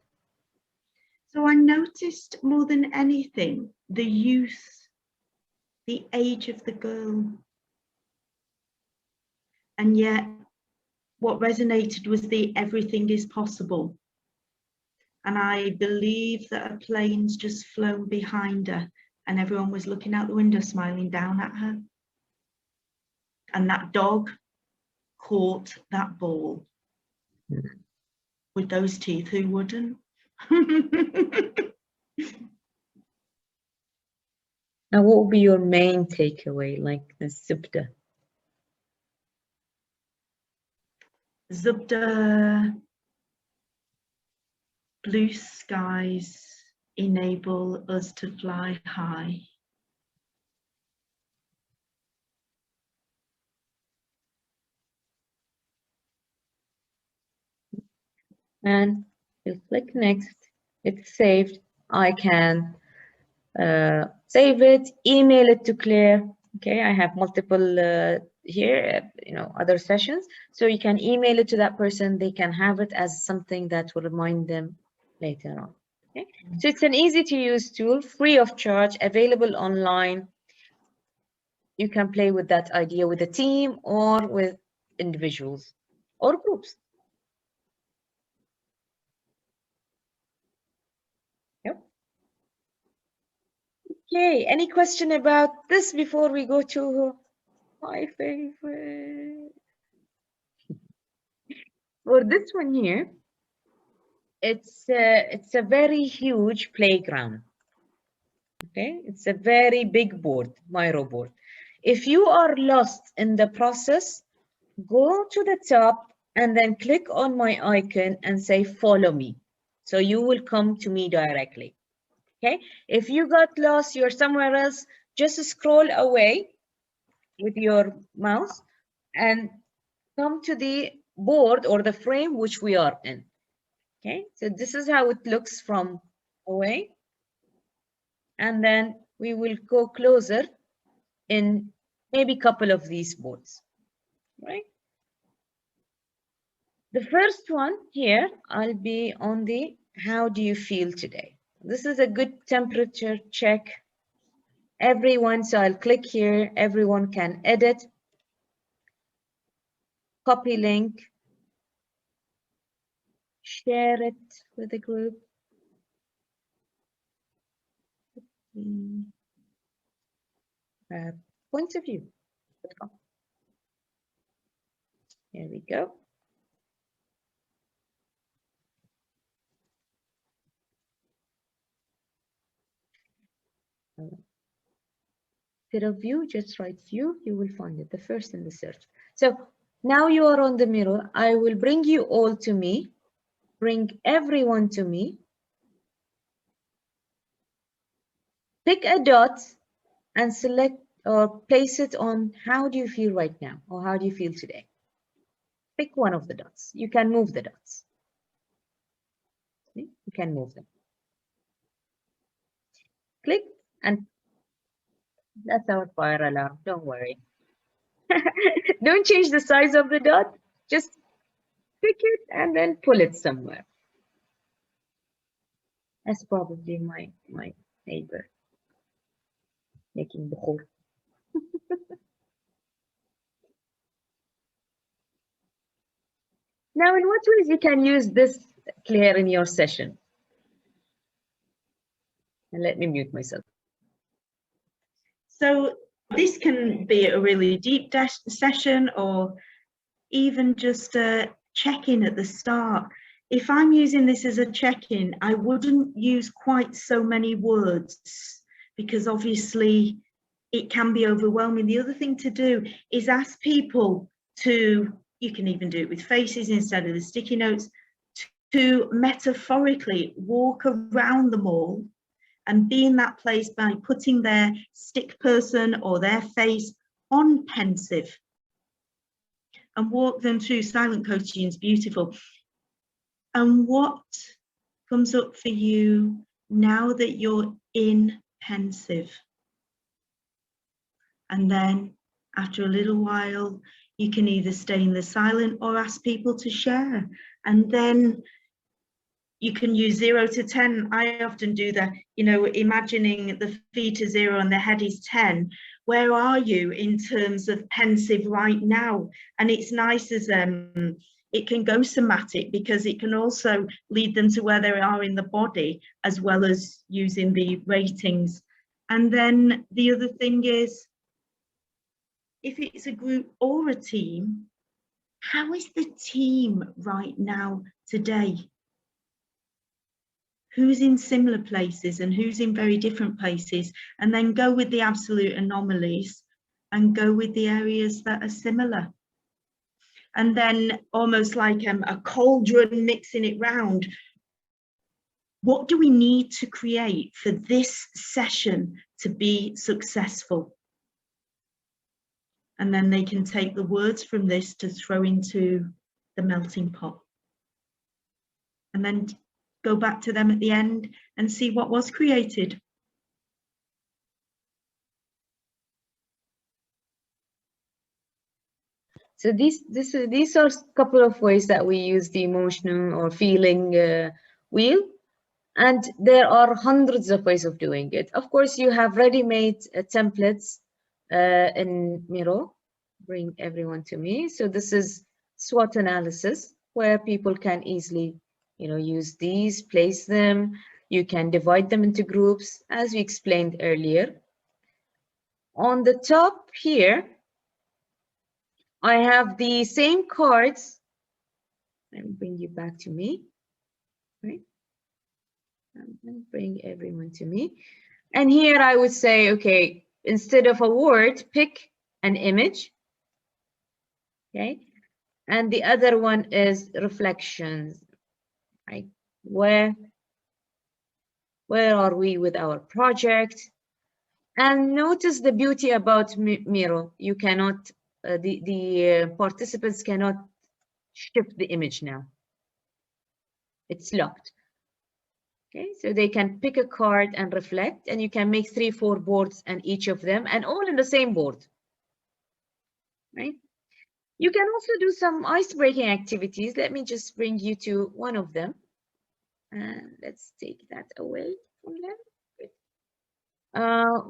So I noticed more than anything, the youth, the age of the girl. And yet what resonated was the everything is possible. And I believe that a plane's just flown behind her and everyone was looking out the window, smiling down at her. And that dog caught that ball. With those teeth, who wouldn't? Now, what would be your main takeaway, like the Zubda? Zubda, blue skies enable us to fly high. And you click next, it's saved. I can save it, email it to Claire. Okay, I have multiple here, other sessions. So you can email it to that person. They can have it as something that will remind them later on. Okay, so it's an easy to use tool, free of charge, available online. You can play with that idea with a team or with individuals or groups. Yep. Okay, any question about this before we go to my favorite? For this one here, it's a very huge playground. Okay, it's a very big board, Miro board. If you are lost in the process, go to the top and then click on my icon and say follow me. So you will come to me directly. Okay, if you got lost, you're somewhere else, just scroll away with your mouse and come to the board or the frame which we are in. Okay, so this is how it looks from away. And then we will go closer in maybe a couple of these boards, right? The first one here, I'll be on the how do you feel today? This is a good temperature check. Everyone, so I'll click here, everyone can edit, copy link, share it with the group. Point of view. Here we go. Instead of view, just write view, you will find it, the first in the search. So now you are on the mirror. I will bring you all to me, bring everyone to me. Pick a dot and select or place it on how do you feel right now or how do you feel today. Pick one of the dots. You can move the dots. See? You can move them. Click and that's our fire alarm. Don't worry. Don't change the size of the dot. Just pick it and then pull it somewhere. That's probably my neighbor making the hole. Now, in what ways you can use this, Claire, in your session? And let me mute myself. So this can be a really deep session or even just a check-in at the start. If I'm using this as a check-in, I wouldn't use quite so many words because obviously it can be overwhelming. The other thing to do is ask people to, you can even do it with faces instead of the sticky notes, to metaphorically walk around them all and be in that place by putting their stick person or their face on pensive and walk them through. Silent coaching is beautiful. And what comes up for you now that you're in pensive? And then after a little while, you can either stay in the silent or ask people to share. And then you can use 0 to 10. I often do that, you know, imagining the feet are 0 and the head is 10. Where are you in terms of pensive right now? And it's nice as it can go somatic because it can also lead them to where they are in the body as well as using the ratings. And then the other thing is, if it's a group or a team, how is the team right now today? Who's in similar places and who's in very different places, and then go with the absolute anomalies and go with the areas that are similar. And then almost like a cauldron, mixing it round. What do we need to create for this session to be successful? And then they can take the words from this to throw into the melting pot. And then go back to them at the end and see what was created. So these are a couple of ways that we use the emotional or feeling wheel, and there are hundreds of ways of doing it. Of course, you have ready-made templates in Miro. Bring everyone to me. So this is SWOT analysis, where people can easily, you know, use these, place them. You can divide them into groups, as we explained earlier. On the top here, I have the same cards. Let me bring you back to me. right? And bring everyone to me. And here I would say, okay, instead of a word, pick an image. Okay. And the other one is reflections, right? Where are we with our project? And notice the beauty about Miro. You cannot, the participants cannot shift the image now. It's locked. Okay, so they can pick a card and reflect, and you can make 3, 4 boards and each of them, and all in the same board, right? You can also do some ice-breaking activities. Let me just bring you to one of them. And let's take that away from them.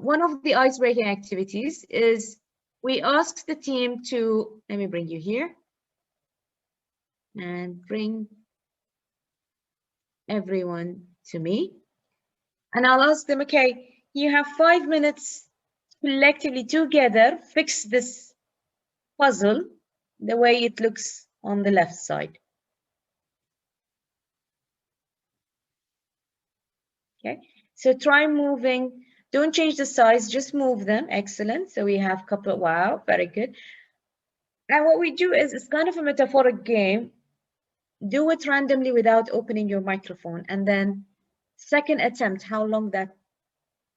One of the ice-breaking activities is we ask the team to, let me bring you here and bring everyone to me. And I'll ask them, okay, you have 5 minutes collectively together, fix this puzzle the way it looks on the left side. Okay, so try moving, don't change the size, just move them. Excellent. So we have a couple of, wow, very good. And what we do is, it's kind of a metaphoric game. Do it randomly without opening your microphone, and then second attempt, how long that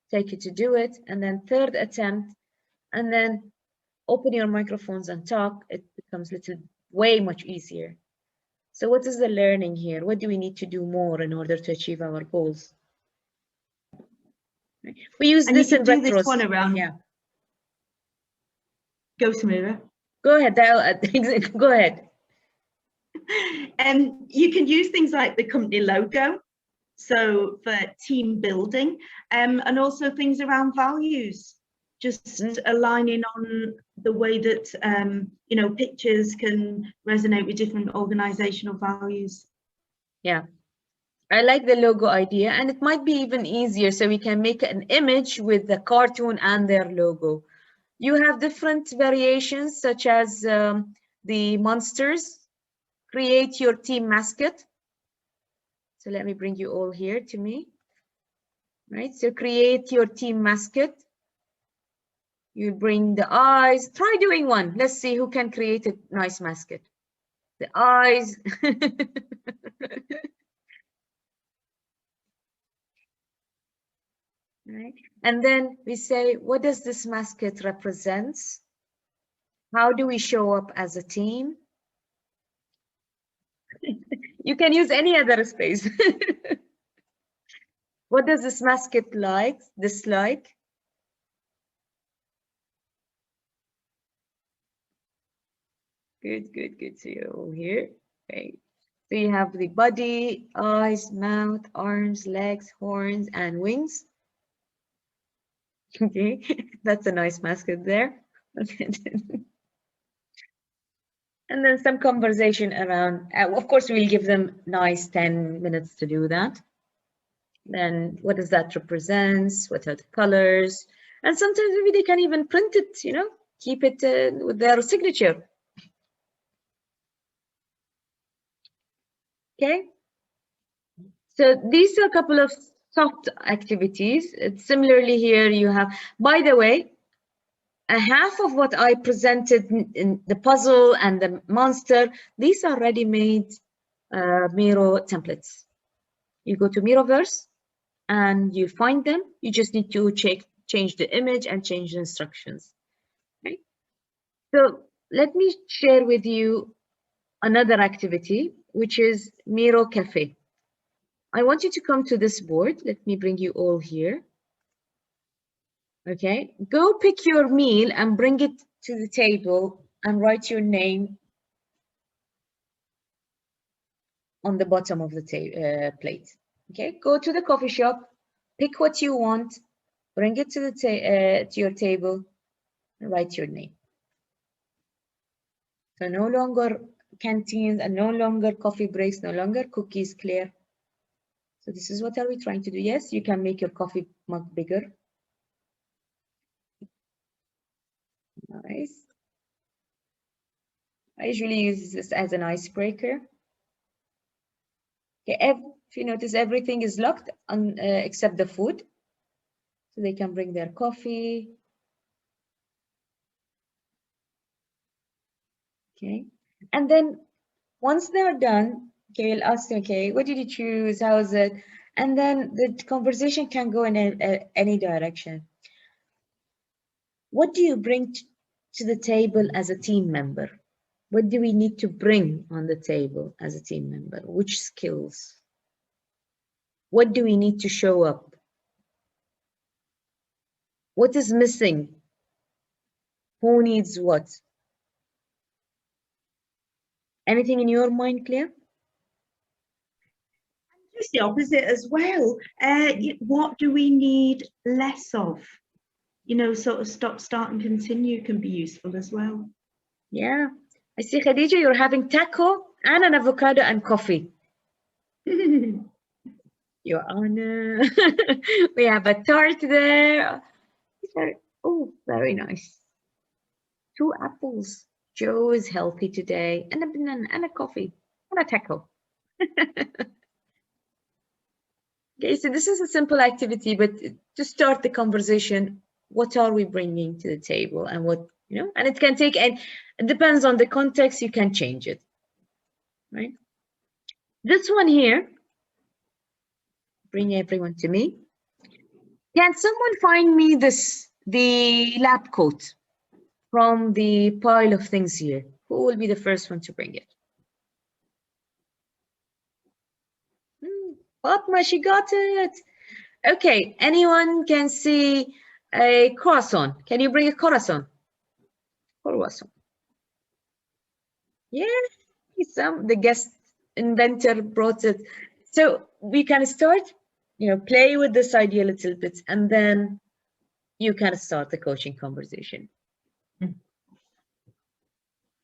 take you to do it, and then third attempt, and then open your microphones and talk. It becomes way much easier. So what is the learning here? What do we need to do more in order to achieve our goals? We use And this you in can do retros. this one around. Yeah. Go, Samira. Go ahead. Go ahead. And you can use things like the company logo, so for team building, and also things around values, just aligning on the way that you know, pictures can resonate with different organizational values. Yeah, I like the logo idea, and it might be even easier, so we can make an image with the cartoon and their logo. You have different variations, such as the monsters. Create your team mascot. So let me bring you all here to me. Right, so create your team mascot. You bring the eyes. Try doing one. Let's see who can create a nice mascot. The eyes. Right, and then we say, what does this mascot represent? How do we show up as a team? You can use any other space. What does this mascot dislike? Good, good, good. So you're all here. Okay. So you have the body, eyes, mouth, arms, legs, horns, and wings. Okay, that's a nice mascot there. And then some conversation around, of course, we'll give them nice 10 minutes to do that. Then what does that represent? What are the colors? And sometimes maybe they can even print it, you know, keep it with their signature. Okay. So these are a couple of soft activities. Similarly here you have, by the way, a half of what I presented in the puzzle and the monster, these are ready-made Miro templates. You go to Miroverse and you find them. You just need to change the image and change the instructions. Okay? So let me share with you another activity, which is Miro Cafe. I want you to come to this board. Let me bring you all here. Okay, go pick your meal and bring it to the table and write your name on the bottom of the plate. Okay, go to the coffee shop, pick what you want, bring it to your table, and write your name. So no longer canteens and no longer coffee breaks, no longer cookies, clear. So this is what are we trying to do? Yes, you can make your coffee mug bigger. Nice. I usually use this as an icebreaker. Okay, If you notice, everything is locked on, except the food. So they can bring their coffee. Okay. And then once they're done, okay, you'll ask them, okay, what did you choose? How is it? And then the conversation can go in any direction. What do you bring to the table as a team member? What do we need to bring on the table as a team member? Which skills? What do we need to show up? What is missing? Who needs what? Anything in your mind, Claire? Just the opposite as well. What do we need less of? You know, sort of stop, start, and continue can be useful as well. Yeah. I see, Khadija, you're having taco and an avocado and coffee. Your Honor. We have a tart there. Oh, very nice. 2 apples. Joe is healthy today. And a banana and a coffee and a taco. Okay, so this is a simple activity, but to start the conversation, what are we bringing to the table and what, you know, and it can take, and it depends on the context, you can change it, right? This one here, bring everyone to me. Can someone find me the lab coat from the pile of things here? Who will be the first one to bring it? Fatma, she got it. Okay, anyone can see a croissant? Can you bring a croissant? Croissant. Yeah, the guest inventor brought it. So we can start, you know, play with this idea a little bit, and then you can start the coaching conversation.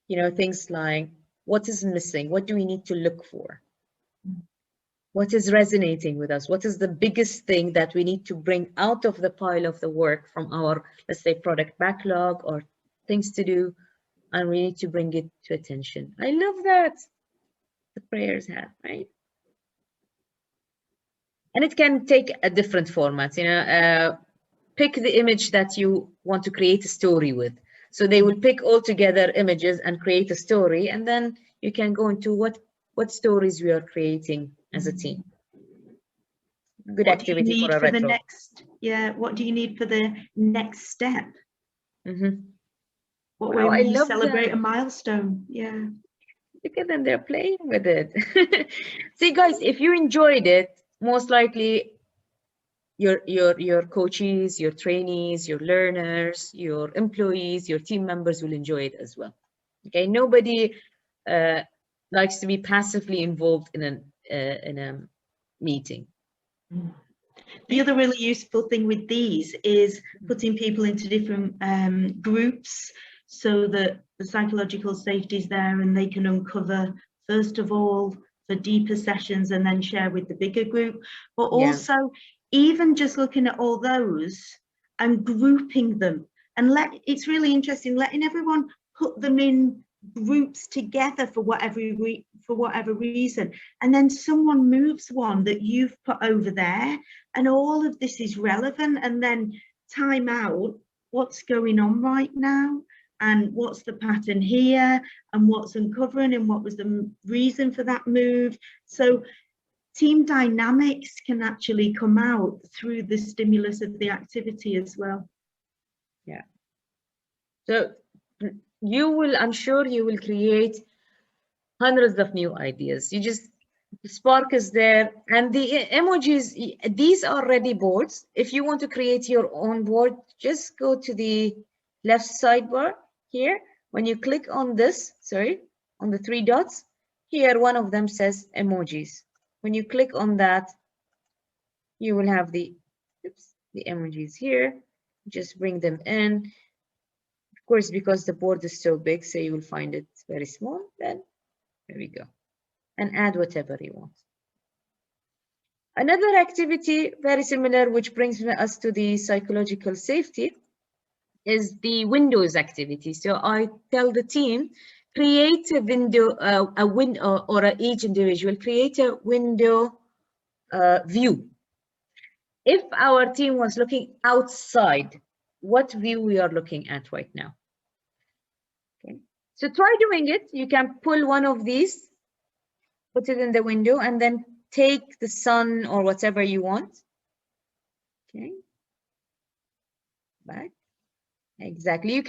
You know, things like, what is missing? What do we need to look for? What is resonating with us? What is the biggest thing that we need to bring out of the pile of the work from our, let's say, product backlog or things to do, and we need to bring it to attention. I love that the prayers have, right? And it can take a different format, you know, pick the image that you want to create a story with. So they will pick all together images and create a story, and then you can go into what stories we are creating as a team. Good activity for a retro. The next, yeah, what do you need for the next step? What way will you celebrate a milestone? Yeah. Look at them, they're playing with it. See, guys, if you enjoyed it, most likely your coaches, your trainees, your learners, your employees, your team members will enjoy it as well. Okay, nobody likes to be passively involved in a meeting. The other really useful thing with these is putting people into different groups so that the psychological safety is there and they can uncover, first of all, for deeper sessions and then share with the bigger group. But also, even just looking at all those and grouping them, and it's really interesting, letting everyone put them in groups together for whatever reason, and then someone moves one that you've put over there, and all of this is relevant, and then time out what's going on right now and what's the pattern here and what's uncovering and what was the reason for that move. So team dynamics can actually come out through the stimulus of the activity as well. Yeah. So I'm sure you will create hundreds of new ideas. The spark is there, and the emojis, these are ready boards. If you want to create your own board, just go to the left sidebar here. When you click on this, on the 3 dots, here one of them says emojis. When you click on that, you will have the emojis here. Just bring them in. Of course, because the board is so big, so you will find it very small. Then there we go. And add whatever you want. Another activity very similar, which brings us to the psychological safety, is the windows activity. So I tell the team, create a window, or each individual, create a window view. If our team was looking outside, what view we are looking at right now? Okay, so try doing it. You can pull one of these, put it in the window, and then take the sun or whatever you want. Okay, back. Exactly. You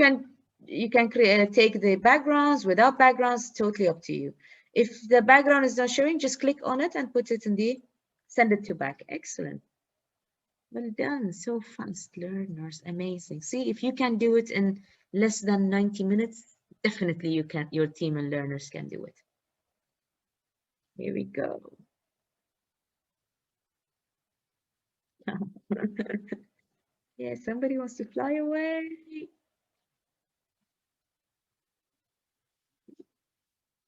can create, take the backgrounds, without backgrounds, totally up to you. If the background is not showing, just click on it and put it in the, send it to back. Excellent. Well done. So fast, learners. Amazing. See, if you can do it in less than 90 minutes, definitely you can, your team and learners can do it. Here we go. Yeah, somebody wants to fly away.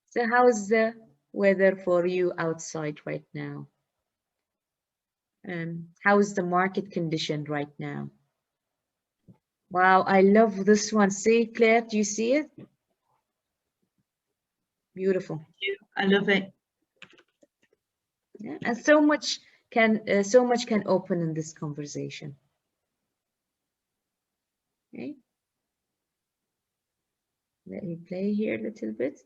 So how is the weather for you outside right now? How is the market condition right now? Wow, I love this one. See, Claire, do you see it? Beautiful. I love it. Yeah, and so much can open in this conversation. Okay. Let me play here a little bit.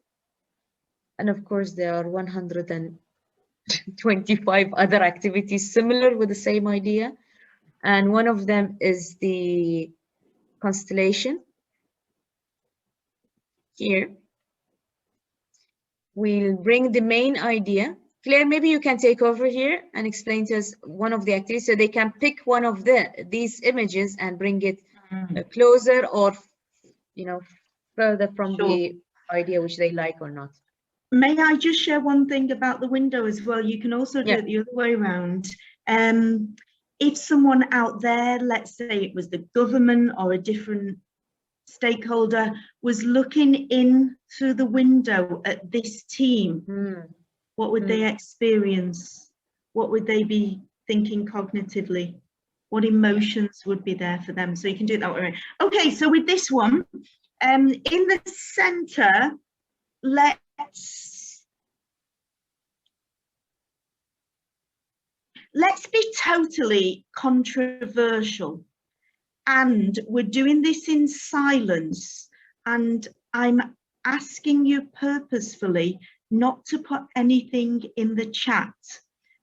And of course, there are 125 other activities similar with the same idea. And one of them is the constellation. Here, we'll bring the main idea. Claire, maybe you can take over here and explain to us one of the activities so they can pick one of these images and bring it closer or, you know, further from the idea which they like or not. May I just share one thing about the window as well? You can also do it the other way around. If someone out there, let's say it was the government or a different stakeholder, was looking in through the window at this team, what would they experience? What would they be thinking cognitively? What emotions would be there for them? So you can do it that way. Okay, so with this one, in the center, let's be totally controversial, and we're doing this in silence, and I'm asking you purposefully not to put anything in the chat.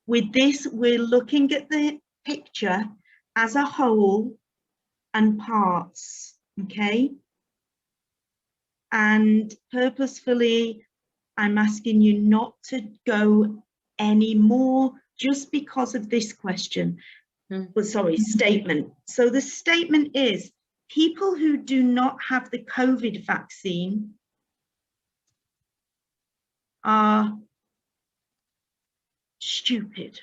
With this, we're looking at the picture as a whole and parts, okay? And purposefully, I'm asking you not to go any more just because of this question. Well, sorry, statement. So the statement is, people who do not have the COVID vaccine are stupid.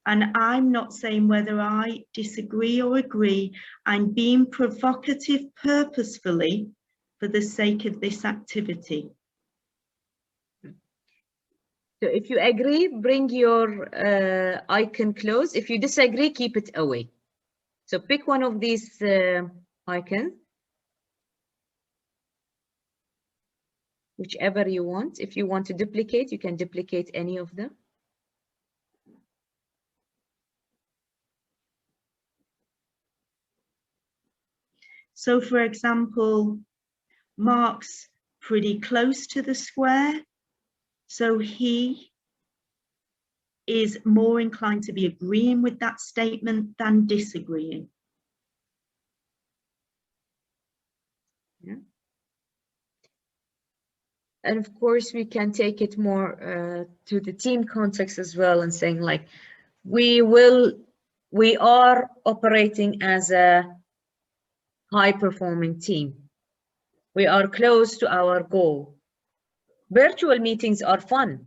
And I'm not saying whether I disagree or agree. I'm being provocative purposefully for the sake of this activity. So if you agree, bring your icon close. If you disagree, keep it away. So pick one of these icons, whichever you want. If you want to duplicate, you can duplicate any of them. So for example, Mark's pretty close to the square. So he is more inclined to be agreeing with that statement than disagreeing. Yeah. And of course, we can take it more to the team context as well, and saying like, we are operating as a high-performing team. We are close to our goal. Virtual meetings are fun.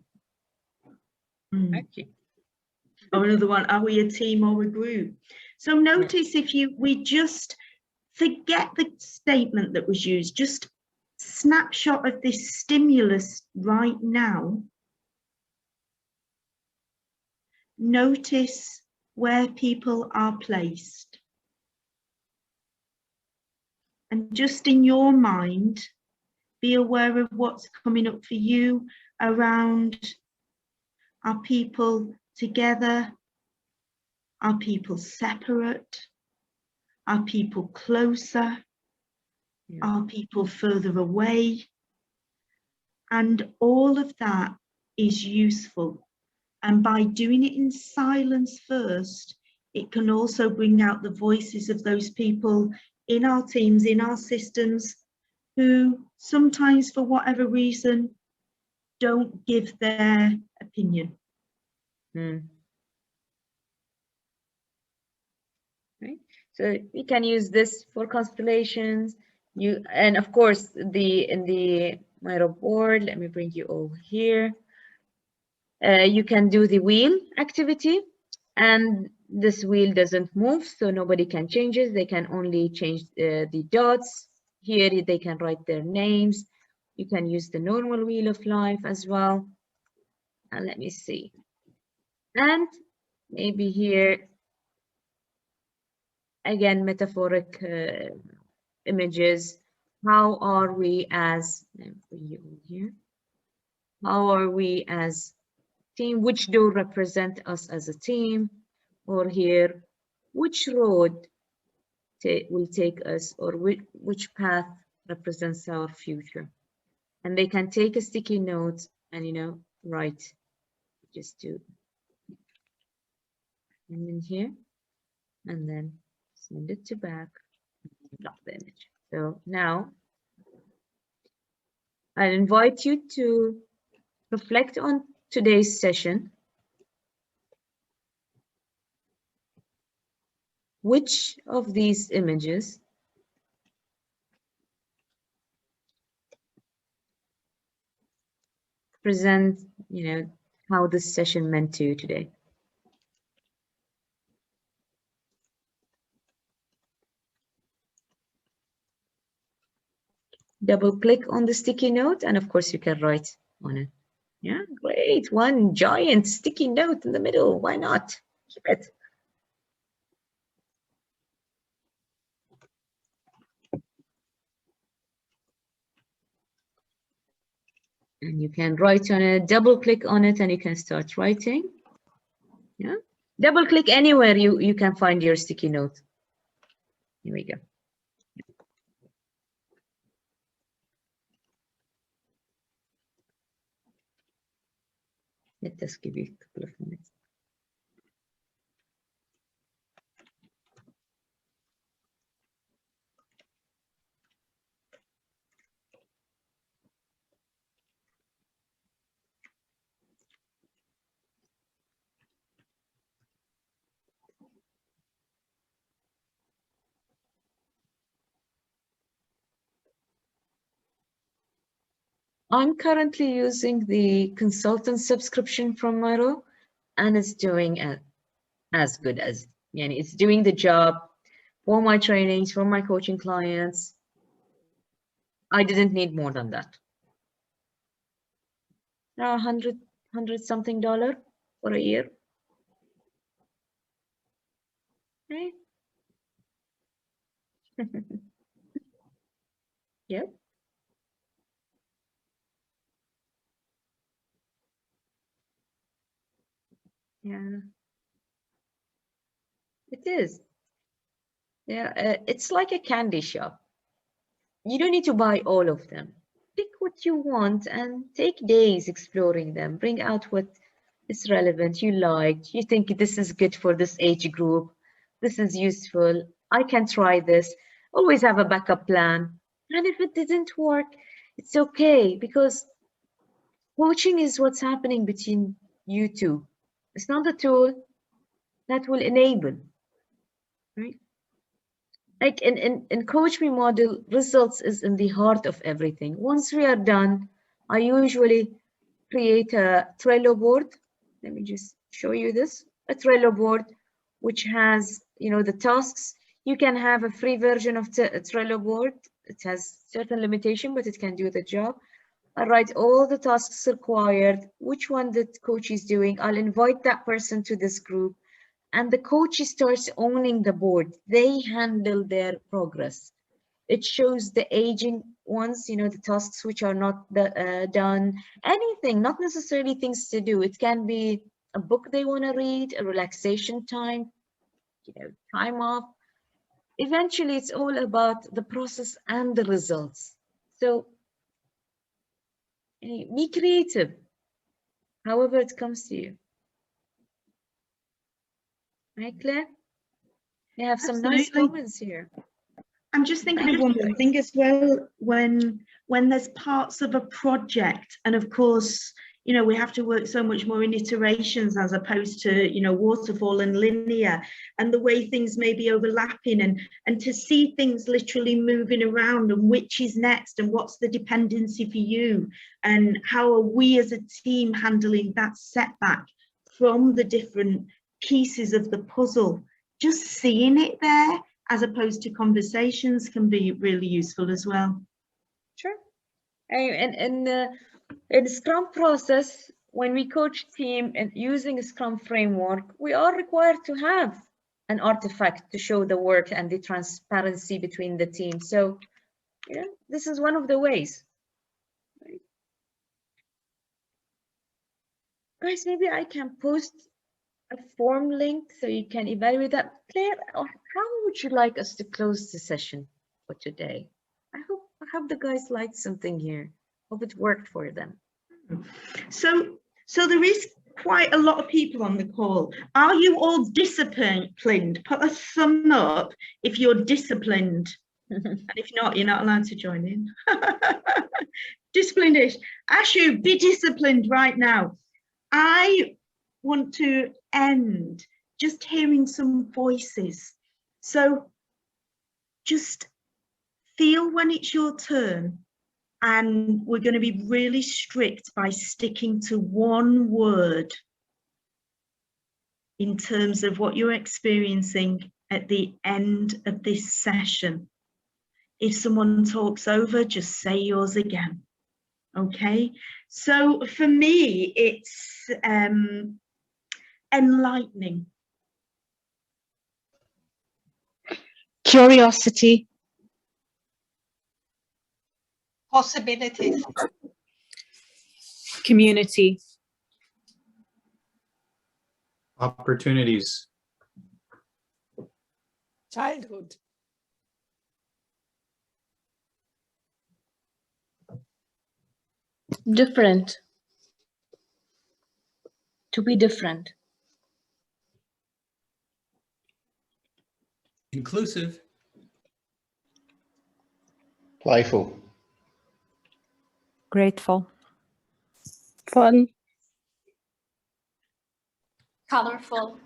Okay. Or another one, are we a team or a group? So notice if we just forget the statement that was used, just snapshot of this stimulus right now. Notice where people are placed. And just in your mind, be aware of what's coming up for you around, Are people together? Are people separate? Are people closer? Yeah. Are people further away? And all of that is useful. And by doing it in silence first, it can also bring out the voices of those people in our teams, in our systems, who sometimes, for whatever reason, don't give their opinion. Right. So we can use this for constellations. And of course, in the Miro board, let me bring you over here. You can do the wheel activity, and this wheel doesn't move, so nobody can change it. They can only change the dots. Here they can write their names. You can use the normal wheel of life as well. And let me see. And maybe here, again, metaphoric images. How are we as, here? How are we as team? Which door represent us as a team? Or here, which road will take us, or which path represents our future? And they can take a sticky note and, you know, write, just do, and in here, and then send it to back, lock the image. So now I invite you to reflect on today's session. Which of these images present, you know, how this session meant to you today? Double click on the sticky note, and of course you can write on it. Yeah, great. One giant sticky note in the middle. Why not? Keep it. And you can write on it, double click on it, and you can start writing. Yeah, double click anywhere you can find your sticky note. Here we go. Let us give you a couple of minutes. I'm currently using the consultant subscription from Miro, and it's doing as good as, yani it's doing the job for my trainings, for my coaching clients. I didn't need more than that. Now $100 something for a year. Right? Yep. Yeah. It is. Yeah, it's like a candy shop. You don't need to buy all of them. Pick what you want and take days exploring them. Bring out what is relevant, you liked, you think this is good for this age group, this is useful, I can try this. Always have a backup plan. And if it didn't work, it's okay, because coaching is what's happening between you two. It's not a tool that will enable, right? Like in CoachMe model, results is in the heart of everything. Once we are done, I usually create a Trello board. Let me just show you this, a Trello board, which has, you know, the tasks. You can have a free version of a Trello board. It has certain limitation, but it can do the job. I write all the tasks required, which one the coach is doing. I'll invite that person to this group, and the coach starts owning the board. They handle their progress. It shows the aging ones, you know, the tasks which are not done, anything, not necessarily things to do. It can be a book they want to read, a relaxation time, you know, time off. Eventually, it's all about the process and the results. So be creative, however it comes to you. Right, Claire? You have some nice Absolutely. comments here. I'm just thinking of one more thing as well. When there's parts of a project, and of course, you know, we have to work so much more in iterations as opposed to, you know, waterfall and linear, and the way things may be overlapping, and to see things literally moving around, and which is next, and what's the dependency for you, and how are we as a team handling that setback from the different pieces of the puzzle. Just seeing it there as opposed to conversations can be really useful as well. Sure. And in the Scrum process, when we coach team and using a Scrum framework, we are required to have an artifact to show the work and the transparency between the team. So, yeah, this is one of the ways. Right. Guys, maybe I can post a form link so you can evaluate that. Claire, how would you like us to close the session for today? I hope the guys liked something here. Hope it worked for them. So there is quite a lot of people on the call. Are you all disciplined? Put a thumb up if you're disciplined. And if not, you're not allowed to join in. Disciplined-ish. Ashu, be disciplined right now. I want to end just hearing some voices. So just feel when it's your turn, and we're going to be really strict by sticking to one word in terms of what you're experiencing at the end of this session. If someone talks over, just say yours again. Okay, so for me, it's enlightening. Curiosity. Possibilities. Community. Opportunities. Childhood. Different. To be different. Inclusive. Playful. Grateful. Fun. Colorful.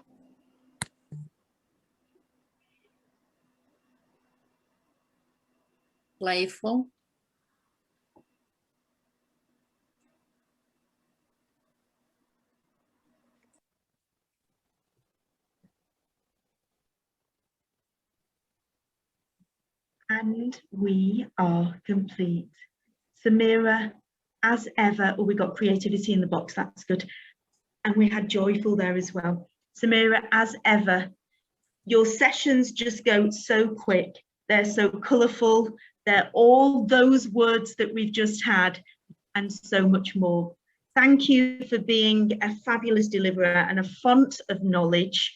Playful. And we are complete. Samira, as ever, we got creativity in the box, that's good. And we had joyful there as well. Samira, as ever, your sessions just go so quick. They're so colourful. They're all those words that we've just had and so much more. Thank you for being a fabulous deliverer and a font of knowledge.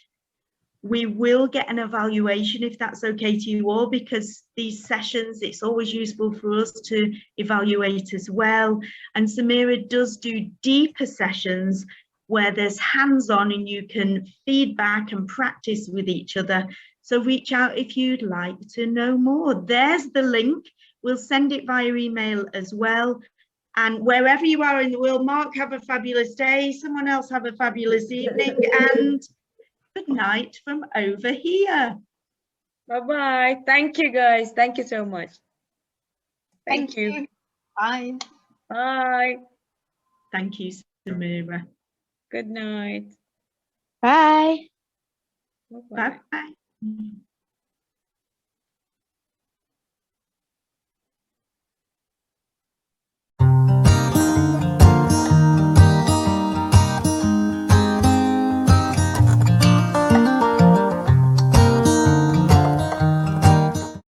We will get an evaluation if that's okay to you all, because these sessions, it's always useful for us to evaluate as well. And Samira does do deeper sessions where there's hands-on and you can feedback and practice with each other. So reach out if you'd like to know more. There's the link. We'll send it via email as well. And wherever you are in the world, Mark, have a fabulous day. Someone else have a fabulous evening. And good night from over here. Bye-bye. Thank you, guys. Thank you so much. Thank you. Bye. Bye. Thank you, Samira. Good night. Bye. Bye-bye. Bye-bye.